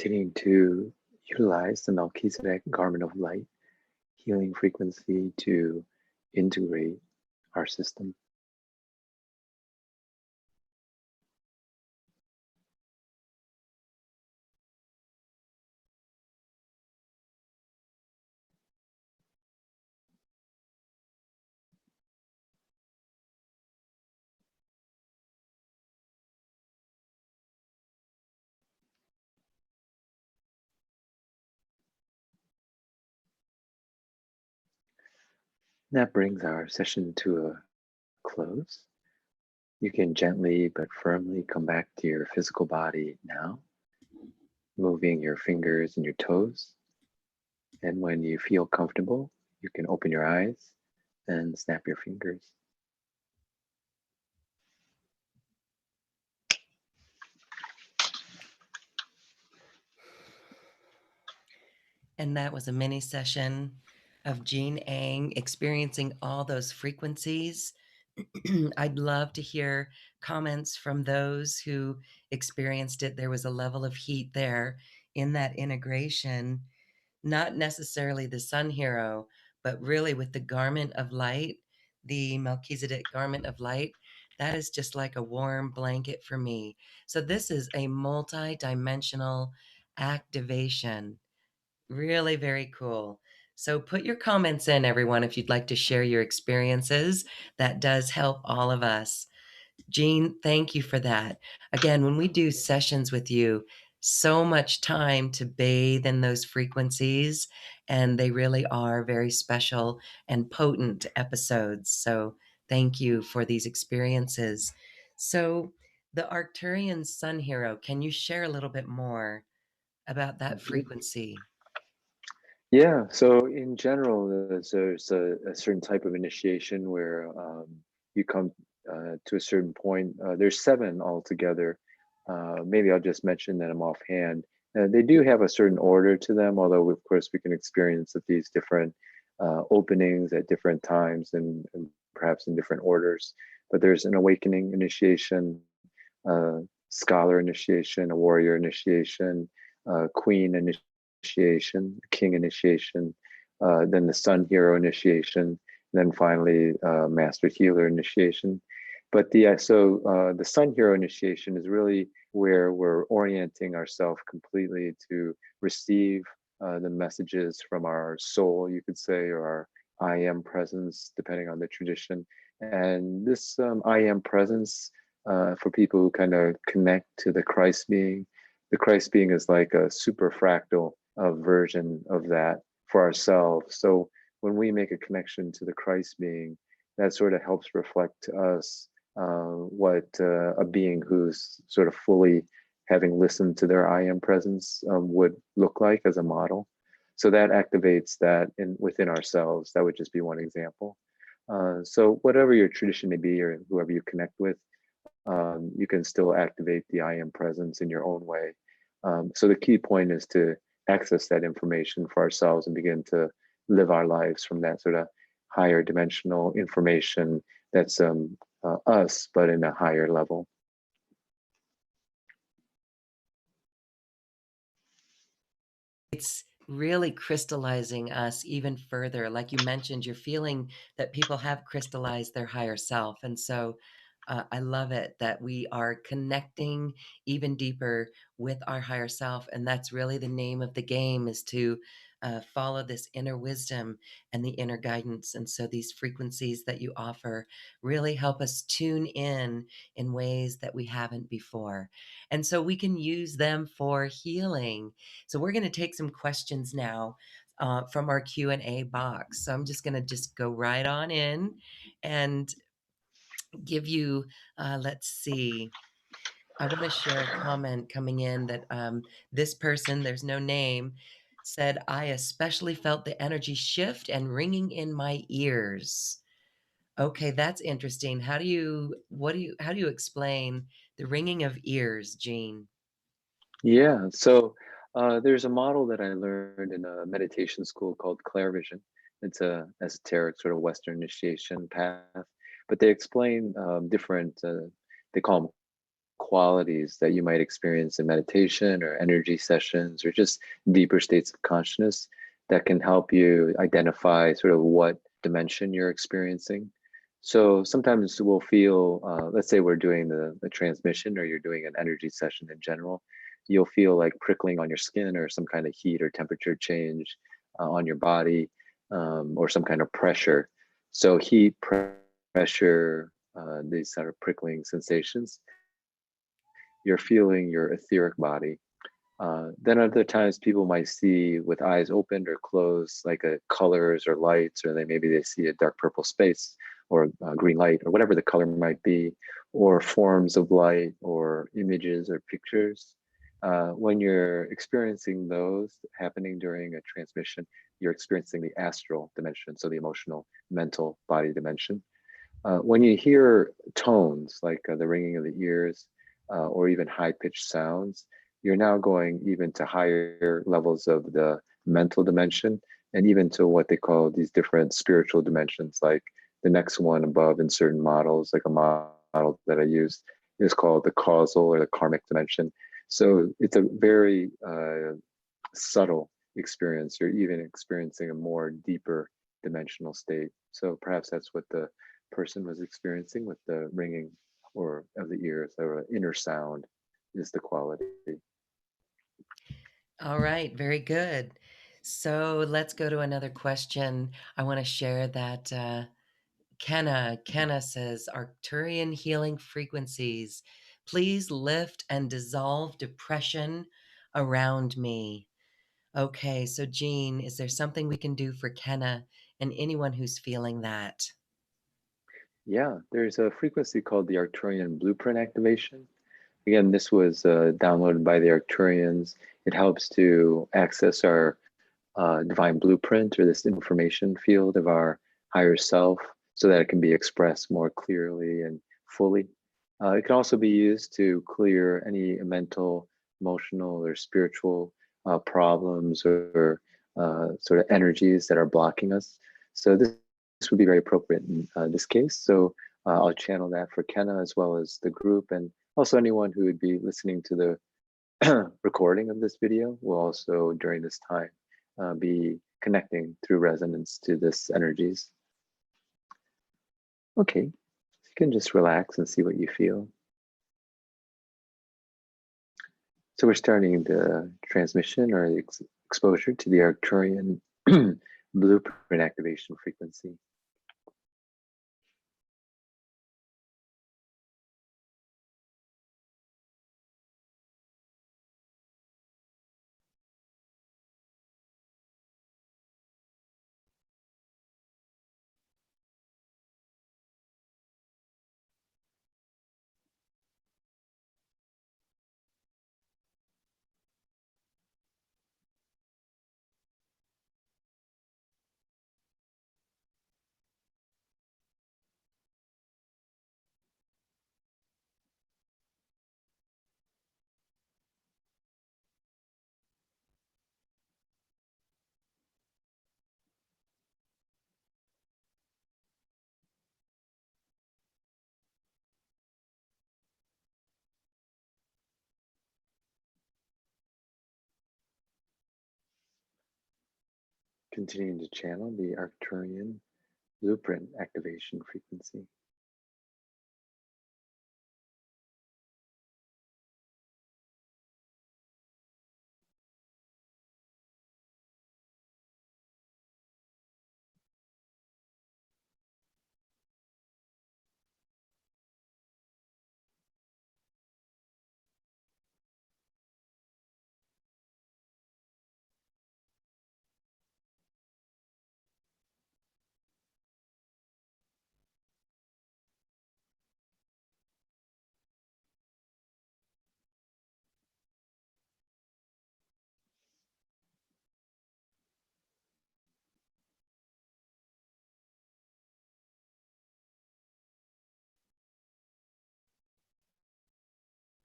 Speaker 2: continuing to utilize the Melchizedek garment of light, healing frequency to integrate our system. That brings our session to a close. You can gently but firmly come back to your physical body now, moving your fingers and your toes. And when you feel comfortable, you can open your eyes and snap your fingers.
Speaker 1: And that was a mini session of Jean Ang experiencing all those frequencies. I'd love to hear comments from those who experienced it. There was a level of heat there in that integration, not necessarily the sun hero, but really with the garment of light, the Melchizedek garment of light. That is just like a warm blanket for me. So, this is a multi dimensional activation. Really very cool. So put your comments in, everyone, if you'd like to share your experiences. That does help all of us. Jean, thank you for that. Again, when we do sessions with you, so much time to bathe in those frequencies, and they really are very special and potent episodes. So thank you for these experiences. So, the Arcturian Sun Hero, can you share a little bit more about that frequency?
Speaker 2: Yeah, so in general, there's a certain type of initiation where you come to a certain point. There's seven altogether. Maybe I'll just mention that I'm offhand. They do have a certain order to them, although of course we can experience at these different openings at different times and perhaps in different orders. But there's an awakening initiation, scholar initiation, a warrior initiation, queen initiation, king initiation, then the sun hero initiation, then finally master healer initiation. But the sun hero initiation is really where we're orienting ourselves completely to receive the messages from our soul, you could say, or our I am presence, depending on the tradition. And this I am presence, for people who kind of connect to the Christ being is like a super fractal version of that for ourselves. So when we make a connection to the Christ being, that sort of helps reflect to us what a being who's sort of fully having listened to their I am presence would look like as a model. So that activates that within ourselves. That would just be one example. So whatever your tradition may be or whoever you connect with, you can still activate the I am presence in your own way. So the key point is to access that information for ourselves and begin to live our lives from that sort of higher dimensional information that's us, but in a higher level.
Speaker 1: It's really crystallizing us even further. Like you mentioned, you're feeling that people have crystallized their higher self. And so I love it that we are connecting even deeper with our higher self. And that's really the name of the game, is to follow this inner wisdom and the inner guidance. And so these frequencies that you offer really help us tune in ways that we haven't before. And so we can use them for healing. So we're going to take some questions now from our Q&A box. So I'm just going to just go right on in and give you, let's see. I want to share a comment coming in that this person, there's no name, said, I especially felt the energy shift and ringing in my ears. Okay, that's interesting. How do you explain the ringing of ears, Jean?
Speaker 2: Yeah, so there's a model that I learned in a meditation school called Clair Vision. It's a esoteric sort of Western initiation path, but they explain different. They call them qualities that you might experience in meditation or energy sessions or just deeper states of consciousness that can help you identify sort of what dimension you're experiencing. So sometimes we'll feel, let's say we're doing the transmission or you're doing an energy session in general, you'll feel like prickling on your skin or some kind of heat or temperature change on your body, or some kind of pressure. So heat, pressure, these sort of prickling sensations, you're feeling your etheric body. Then other times people might see with eyes opened or closed, like colors or lights, or maybe they see a dark purple space or green light or whatever the color might be, or forms of light or images or pictures. When you're experiencing those happening during a transmission, you're experiencing the astral dimension, so the emotional, mental, body dimension. When you hear tones like the ringing of the ears or even high-pitched sounds, you're now going even to higher levels of the mental dimension and even to what they call these different spiritual dimensions. Like the next one above in certain models, like a model that I use is called the causal or the karmic dimension. So it's a very subtle experience. You're even experiencing a more deeper dimensional state. So perhaps that's what the person was experiencing with the ringing or of the ears, or inner sound is the quality.
Speaker 1: All right, very good. So let's go to another question. I want to share that Kenna says, Arcturian healing frequencies, please lift and dissolve depression around me. Okay, so Jean, is there something we can do for Kenna and anyone who's feeling that?
Speaker 2: Yeah, there's a frequency called the Arcturian blueprint activation. Again, this was downloaded by the Arcturians. It helps to access our divine blueprint, or this information field of our higher self, so that it can be expressed more clearly and fully. It can also be used to clear any mental, emotional, or spiritual problems or sort of energies that are blocking us. So this would be very appropriate in this case. So I'll channel that for Kenna as well as the group, and also anyone who would be listening to the recording of this video will also during this time be connecting through resonance to this energies. Okay, you can just relax and see what you feel. So we're starting the transmission or the exposure to the Arcturian blueprint activation frequency. Continuing to channel the Arcturian blueprint activation frequency.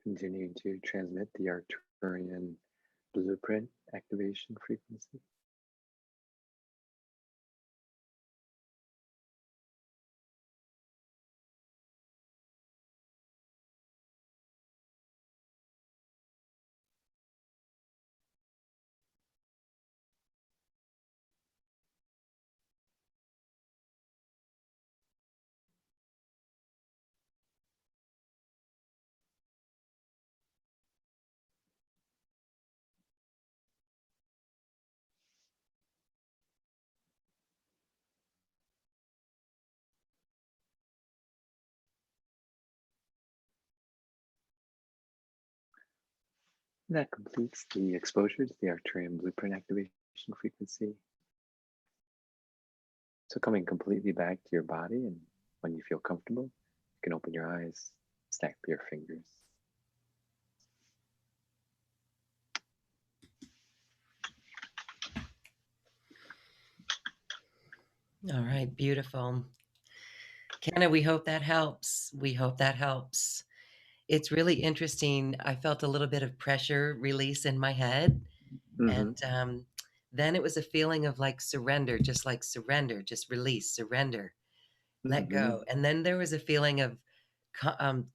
Speaker 2: Continuing to transmit the Arcturian blueprint activation frequency. And that completes the exposure to the Arcturian blueprint activation frequency. So coming completely back to your body, and when you feel comfortable, you can open your eyes, snap your fingers.
Speaker 1: All right, beautiful. Kenna, we hope that helps. We hope that helps. It's really interesting. I felt a little bit of pressure release in my head.
Speaker 2: Mm-hmm.
Speaker 1: And then it was a feeling of like surrender, just release, surrender, let
Speaker 2: Mm-hmm.
Speaker 1: go. And then there was a feeling of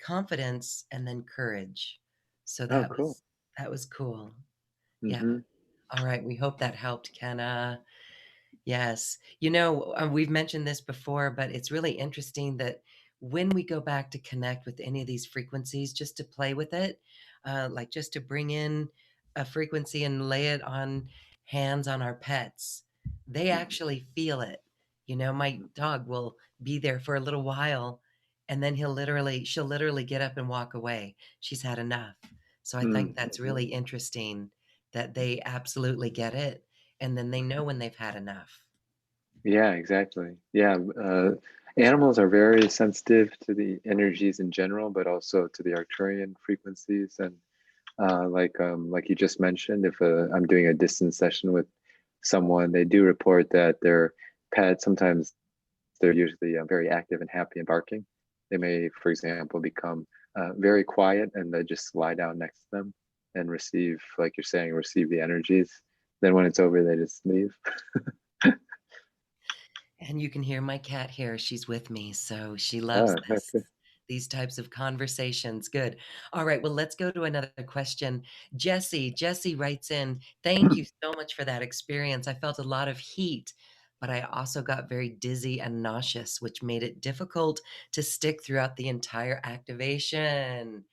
Speaker 1: confidence and then courage. So
Speaker 2: Oh, cool.
Speaker 1: that was cool. Yeah.
Speaker 2: Mm-hmm.
Speaker 1: All right. We hope that helped, Kenna. Yes. We've mentioned this before, but it's really interesting that when we go back to connect with any of these frequencies, just to play with it, like just to bring in a frequency and lay it on hands on our pets, they actually feel it. My dog will be there for a little while and then she'll literally get up and walk away. She's had enough. So I think
Speaker 2: Mm-hmm.
Speaker 1: that's really interesting that they absolutely get it and then they know when they've had enough.
Speaker 2: Yeah, exactly. Yeah, animals are very sensitive to the energies in general, but also to the Arcturian frequencies. And like you just mentioned, if I'm doing a distance session with someone, they do report that their pet sometimes they're usually very active and happy and barking. They may, for example, become very quiet and they just lie down next to them and receive, like you're saying, receive the energies. Then when it's over, they just leave.
Speaker 1: And you can hear my cat here. She's with me, so she loves
Speaker 2: Oh,
Speaker 1: this.
Speaker 2: okay.
Speaker 1: These types of conversations. Good. All right. Well, let's go to another question. Jesse writes in, thank you so much for that experience. I felt a lot of heat, but I also got very dizzy and nauseous, which made it difficult to stick throughout the entire activation.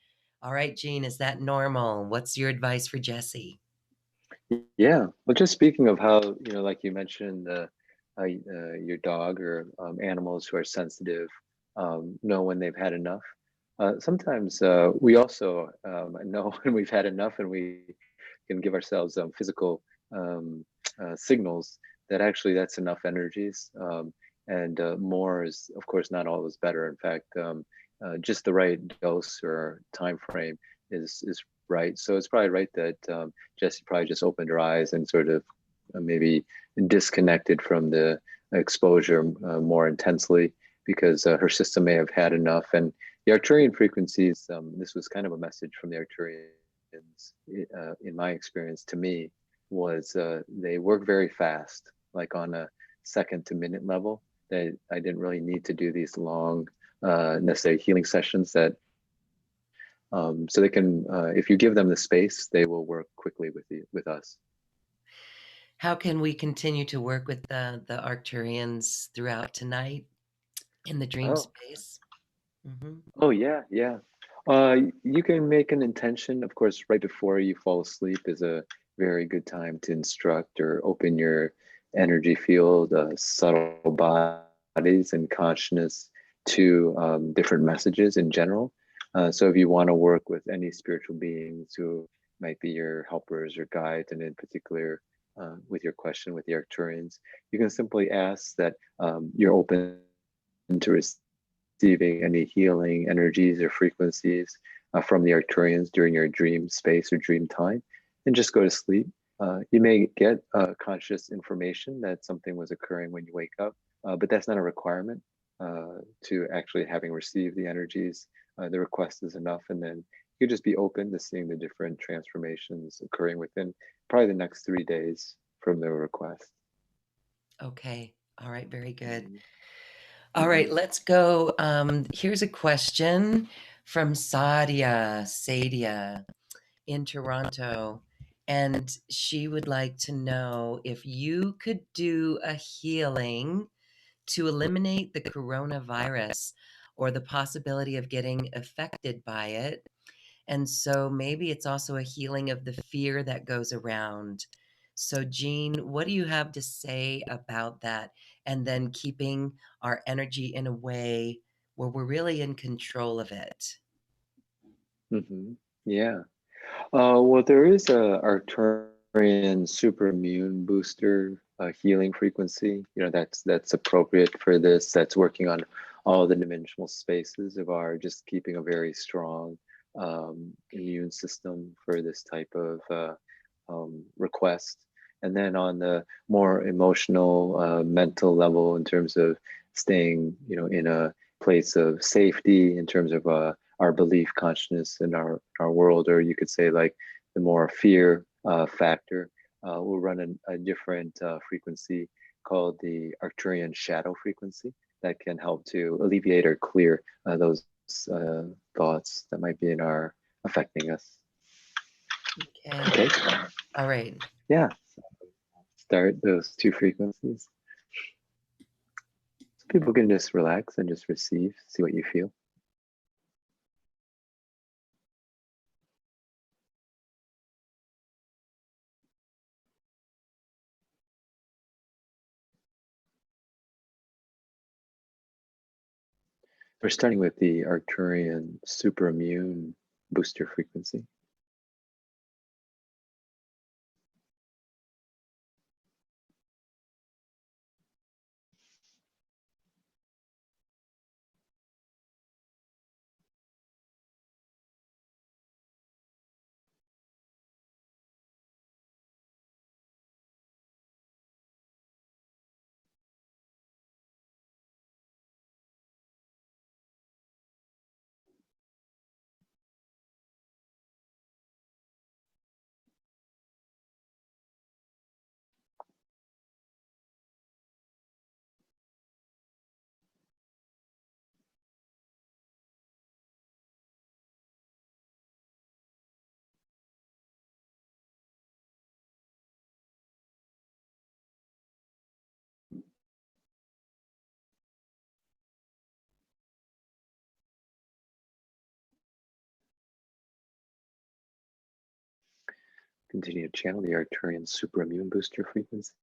Speaker 1: All right, Jean, is that normal? What's your advice for Jesse?
Speaker 2: Yeah. Well, just speaking of how, like you mentioned, your dog or animals who are sensitive know when they've had enough. Sometimes we also know when we've had enough, and we can give ourselves physical um, signals that actually that's enough energies. And more is, of course, not always better. In fact, just the right dose or time frame is right. So it's probably right that Jessie probably just opened her eyes and sort of maybe disconnected from the exposure more intensely because her system may have had enough. And the Arcturian frequencies, this was kind of a message from the Arcturians, in my experience, to me, was they work very fast, like on a second to minute level. That I didn't really need to do these long, necessary healing sessions that so they can, if you give them the space, they will work quickly with us.
Speaker 1: How can we continue to work with the Arcturians throughout tonight in the dream
Speaker 2: Oh,
Speaker 1: space? Mhm.
Speaker 2: oh yeah, yeah. You can make an intention, of course, right before you fall asleep is a very good time to instruct or open your energy field, subtle bodies and consciousness to different messages in general. So if you want to work with any spiritual beings who might be your helpers or guides, and in particular with your question with the Arcturians, you can simply ask that you're open to receiving any healing energies or frequencies from the Arcturians during your dream space or dream time, and just go to sleep. You may get conscious information that something was occurring when you wake up, but that's not a requirement to actually having received the energies. The request is enough, and then you just be open to seeing the different transformations occurring within probably the next 3 days from the request.
Speaker 1: Okay. All right. Very good.
Speaker 2: Mm-hmm.
Speaker 1: All
Speaker 2: Mm-hmm.
Speaker 1: right. Let's go. Here's a question from Sadia in Toronto. And she would like to know if you could do a healing to eliminate the coronavirus or the possibility of getting affected by it. And so maybe it's also a healing of the fear that goes around. So, Jean, what do you have to say about that? And then keeping our energy in a way where we're really in control of it.
Speaker 2: Mm-hmm. Yeah. Well, there is a Arcturian super immune booster healing frequency. That's appropriate for this. That's working on all the dimensional spaces of our just keeping a very strong immune system for this type of request. And then on the more emotional, mental level, in terms of staying, in a place of safety, in terms of our belief consciousness in our world, or you could say like the more fear factor, we'll run a different frequency called the Arcturian shadow frequency that can help to alleviate or clear those thoughts that might be affecting us.
Speaker 1: Okay.
Speaker 2: Okay.
Speaker 1: All right.
Speaker 2: Yeah. Start those two frequencies. So people can just relax and just receive, see what you feel. We're starting with the Arcturian super immune booster frequency. Continue to channel the Arcturian super immune booster frequency.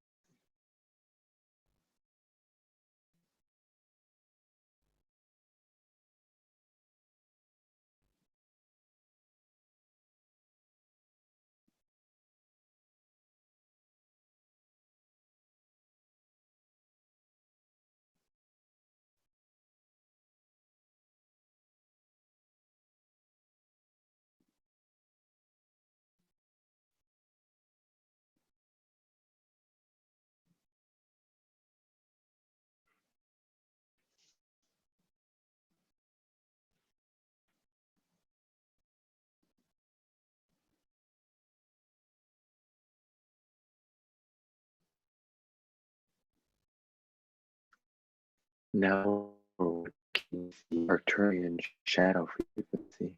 Speaker 2: Now we're working the Arcturian shadow frequency.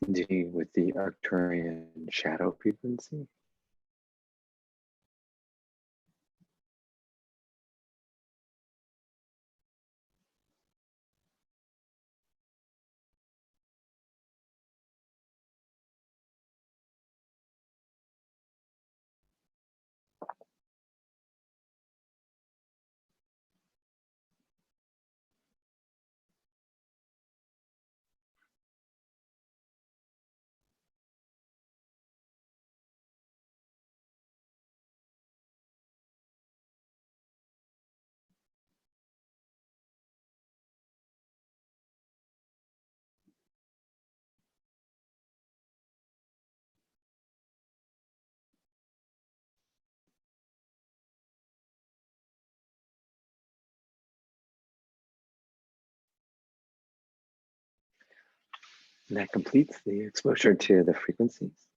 Speaker 2: Continue with the Arcturian shadow frequency. And that completes the exposure to the frequencies.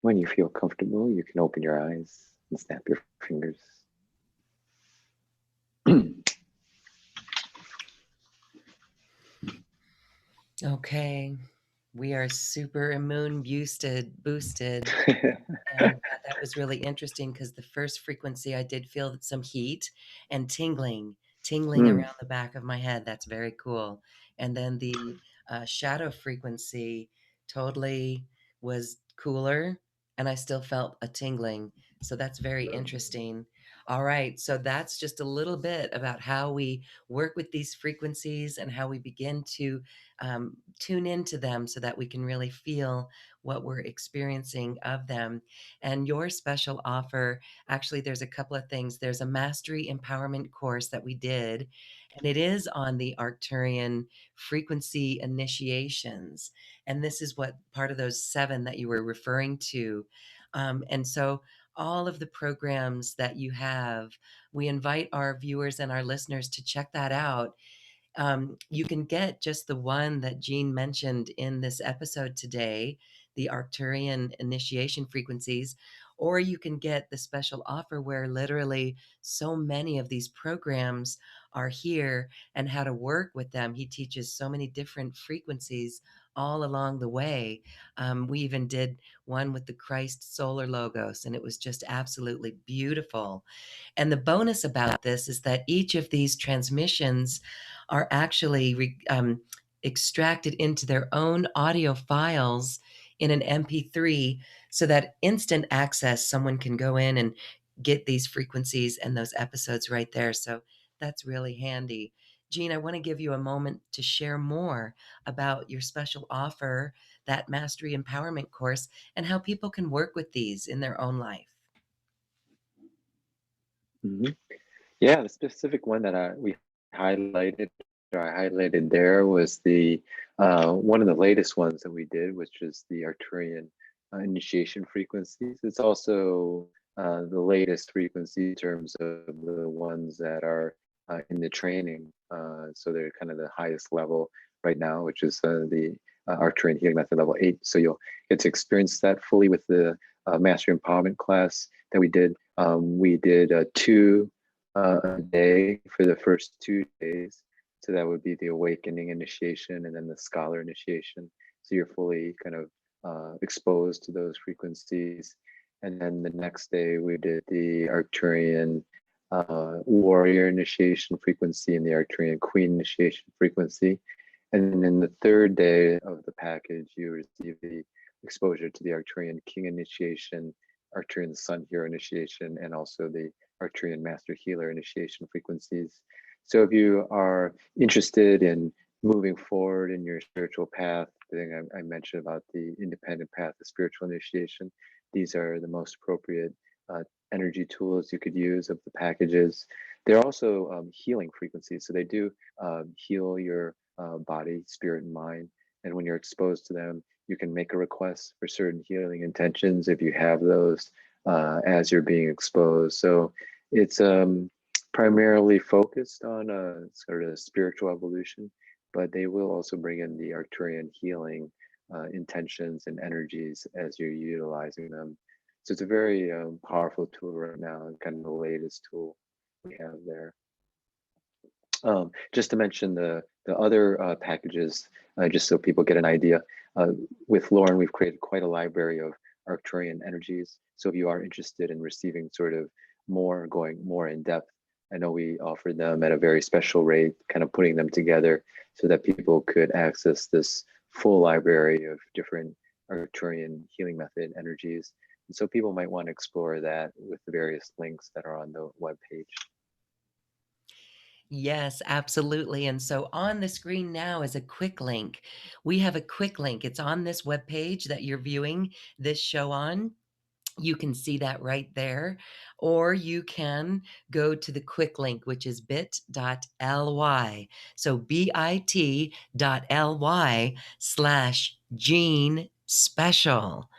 Speaker 2: When you feel comfortable, you can open your eyes and snap your fingers.
Speaker 1: Okay, we are super immune boosted. And that was really interesting because the first frequency I did feel some heat and tingling
Speaker 2: Mm,
Speaker 1: around the back of my head. That's very cool. And then the shadow frequency totally was cooler, and I still felt a tingling. So that's very interesting. All right, so that's just a little bit about how we work with these frequencies and how we begin to tune into them so that we can really feel what we're experiencing of them. And your special offer, actually, there's a couple of things. There's a mastery empowerment course that we did, and it is on the Arcturian frequency initiations. And this is what part of those 7 that you were referring to. And so all of the programs that you have, we invite our viewers and our listeners to check that out. You can get just the one that Jean mentioned in this episode today, the Arcturian Initiation Frequencies, or you can get the special offer where literally so many of these programs are here and how to work with them. He teaches so many different frequencies all along the way. We even did one with the Christ solar logos, and it was just absolutely beautiful. And the bonus about this is that each of these transmissions are actually extracted into their own audio files in an MP3 so that instant access, someone can go in and get these frequencies and those episodes right there. So that's really handy. Jean, I want to give you a moment to share more about your special offer, that Mastery Empowerment course, and how people can work with these in their own life.
Speaker 2: mhm. Yeah, the specific one that we highlighted or I highlighted there was the one of the latest ones that we did, which is the Arcturian initiation frequencies. It's also the latest frequency in terms of the ones that are in the training. So they're kind of the highest level right now, which is the Arcturian healing method level 8. So you'll get to experience that fully with the mastery empowerment class that we did. We did 2 a day for the first 2 days. So that would be the awakening initiation and then the scholar initiation. So you're fully kind of exposed to those frequencies. And then the next day we did the Arcturian warrior initiation frequency and the Arcturian queen initiation frequency. And then in the third day of the package, you receive the exposure to the Arcturian king initiation, Arcturian sun hero initiation, and also the Arcturian Master Healer initiation frequencies. So if you are interested in moving forward in your spiritual path, the thing I mentioned about the independent path of spiritual initiation, these are the most appropriate energy tools you could use of the packages. They're also healing frequencies. So they do heal your body, spirit, and mind. And when you're exposed to them, you can make a request for certain healing intentions if you have those as you're being exposed. So it's primarily focused on sort of spiritual evolution, but they will also bring in the Arcturian healing intentions and energies as you're utilizing them. So it's a very powerful tool right now, and kind of the latest tool we have there. Just to mention the other packages, just so people get an idea. With Lauren, we've created quite a library of Arcturian energies. So if you are interested in receiving sort of going more in depth, I know we offered them at a very special rate, kind of putting them together so that people could access this full library of different Arcturian healing method energies. And so people might want to explore that with the various links that are on the webpage.
Speaker 1: Yes, absolutely. And so on the screen now is a quick link. We have a quick link. It's on this webpage that you're viewing this show on. You can see that right there. Or you can go to the quick link, which is bit.ly. So bit.ly/Gene Special.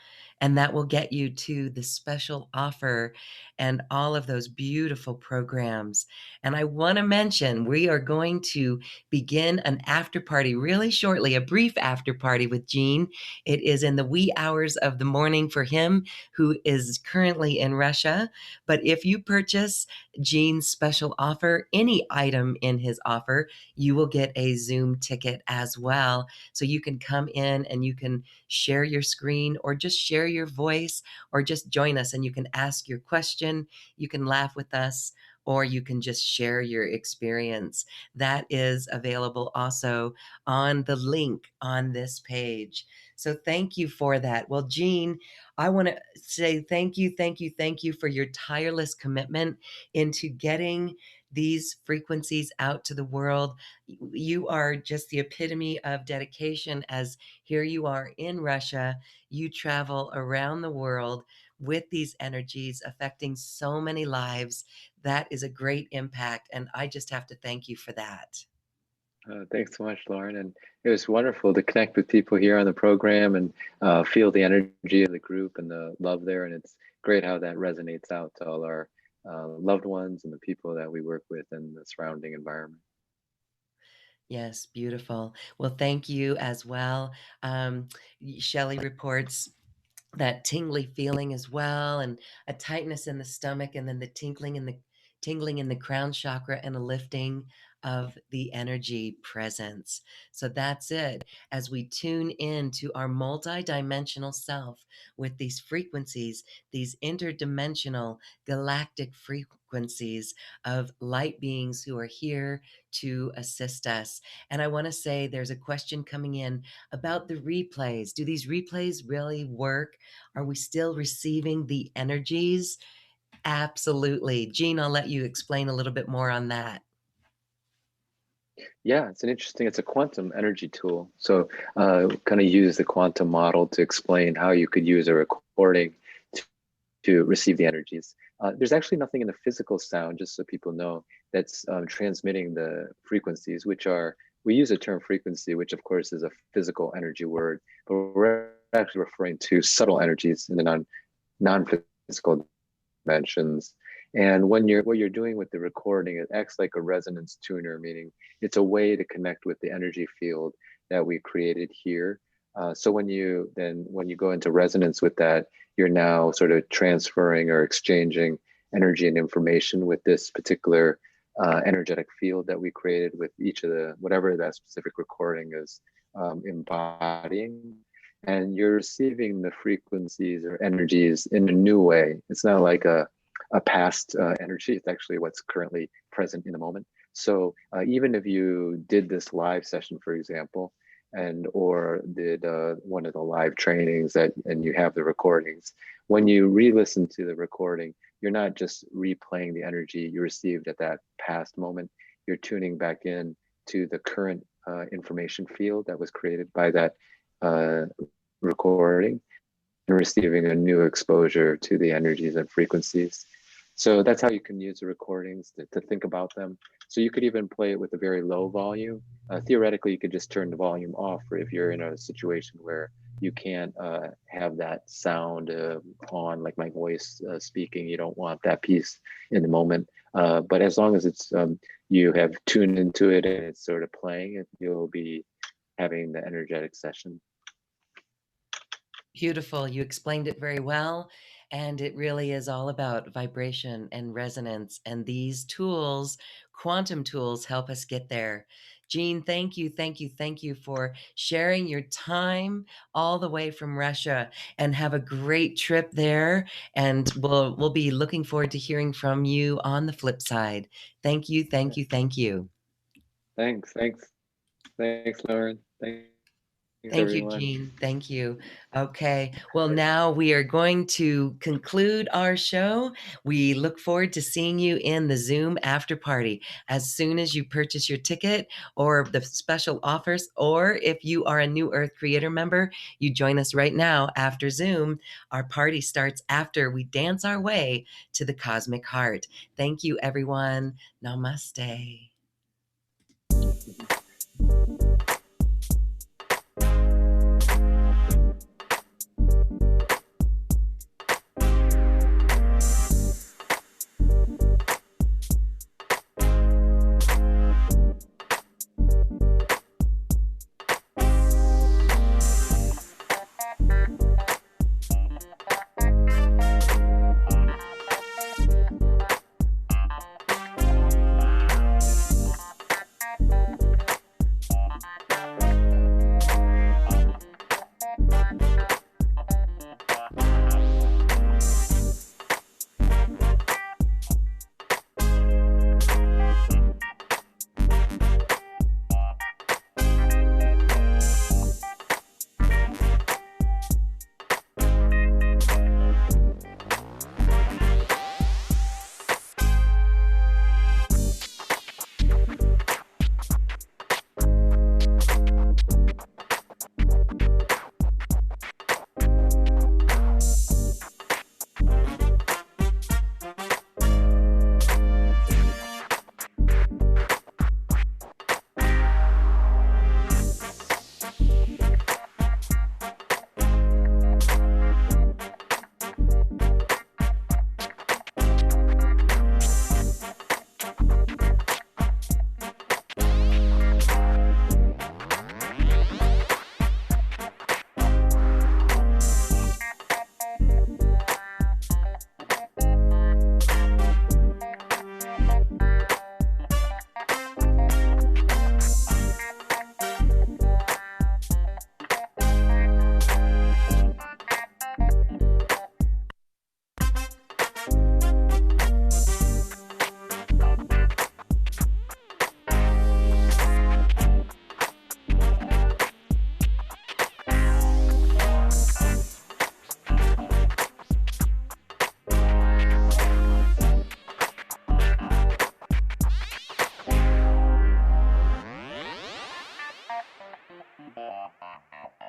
Speaker 1: and that will get you to the special offer and all of those beautiful programs. And I want to mention we are going to begin an after party really shortly, a brief after party with Gene. It is in the wee hours of the morning for him, who is currently in Russia. But if you purchase Gene's special offer, any item in his offer, you will get a Zoom ticket as well. So you can come in and you can share your screen or just share your voice or just join us and you can ask your question. You can laugh with us or you can just share your experience. That is available also on the link on this page. So thank you for that. Well, Gene, I want to say thank you, thank you, thank you for your tireless commitment into getting these frequencies out to the world. You are just the epitome of dedication, as here you are in Russia. You travel around the world with these energies affecting so many lives. That is a great impact. And I just have to thank you for that.
Speaker 2: Thanks so much, Lauren. And it was wonderful to connect with people here on the program and feel the energy of the group and the love there. And it's great how that resonates out to all our loved ones and the people that we work with in the surrounding environment.
Speaker 1: Yes, beautiful. Well, thank you as well. Um, Shelley reports that tingly feeling as well, and a tightness in the stomach, and then the tingling in the crown chakra, and a lifting of the energy presence. So that's it. As we tune in to our multidimensional self with these frequencies, these interdimensional galactic frequencies of light beings who are here to assist us. And I want to say there's a question coming in about the replays. Do these replays really work? Are we still receiving the energies? Absolutely. Gene, I'll let you explain a little bit more on that.
Speaker 2: Yeah, it's a quantum energy tool. So kind of use the quantum model to explain how you could use a recording to receive the energies. There's actually nothing in the physical sound, just so people know, that's transmitting the frequencies, which are, we use the term frequency, which of course is a physical energy word, but we're actually referring to subtle energies in the non-physical dimensions. And what you're doing with the recording, it acts like a resonance tuner, meaning it's a way to connect with the energy field that we created here. So when you go into resonance with that, you're now sort of transferring or exchanging energy and information with this particular energetic field that we created with each of the, whatever that specific recording is embodying. And you're receiving the frequencies or energies in a new way. It's not like a past energy. It's actually what's currently present in the moment. So even if you did this live session, for example, or did one of the live trainings and you have the recordings, when you re-listen to the recording, you're not just replaying the energy you received at that past moment. You're tuning back in to the current information field that was created by that recording and receiving a new exposure to the energies and frequencies. So that's how you can use the recordings to think about them. So you could even play it with a very low volume. Theoretically, you could just turn the volume off if you're in a situation where you can't have that sound on, like my voice speaking. You don't want that piece in the moment. But as long as it's you have tuned into it and it's sort of playing, you'll be having the energetic session.
Speaker 1: Beautiful. You explained it very well. And it really is all about vibration and resonance. And these tools, quantum tools, help us get there. Gene, thank you, thank you, thank you for sharing your time all the way from Russia. And have a great trip there. And we'll be looking forward to hearing from you on the flip side. Thank you, thank you, thank you.
Speaker 2: Thanks, Lauren. Thanks,
Speaker 1: Thank you,
Speaker 2: everyone.
Speaker 1: Jean. Thank you. Okay. Well, now we are going to conclude our show. We look forward to seeing you in the Zoom after party as soon as you purchase your ticket or the special offers, or if you are a New Earth Creator member, you join us right now after Zoom. Our party starts after we dance our way to the cosmic heart. Thank you, everyone. Namaste.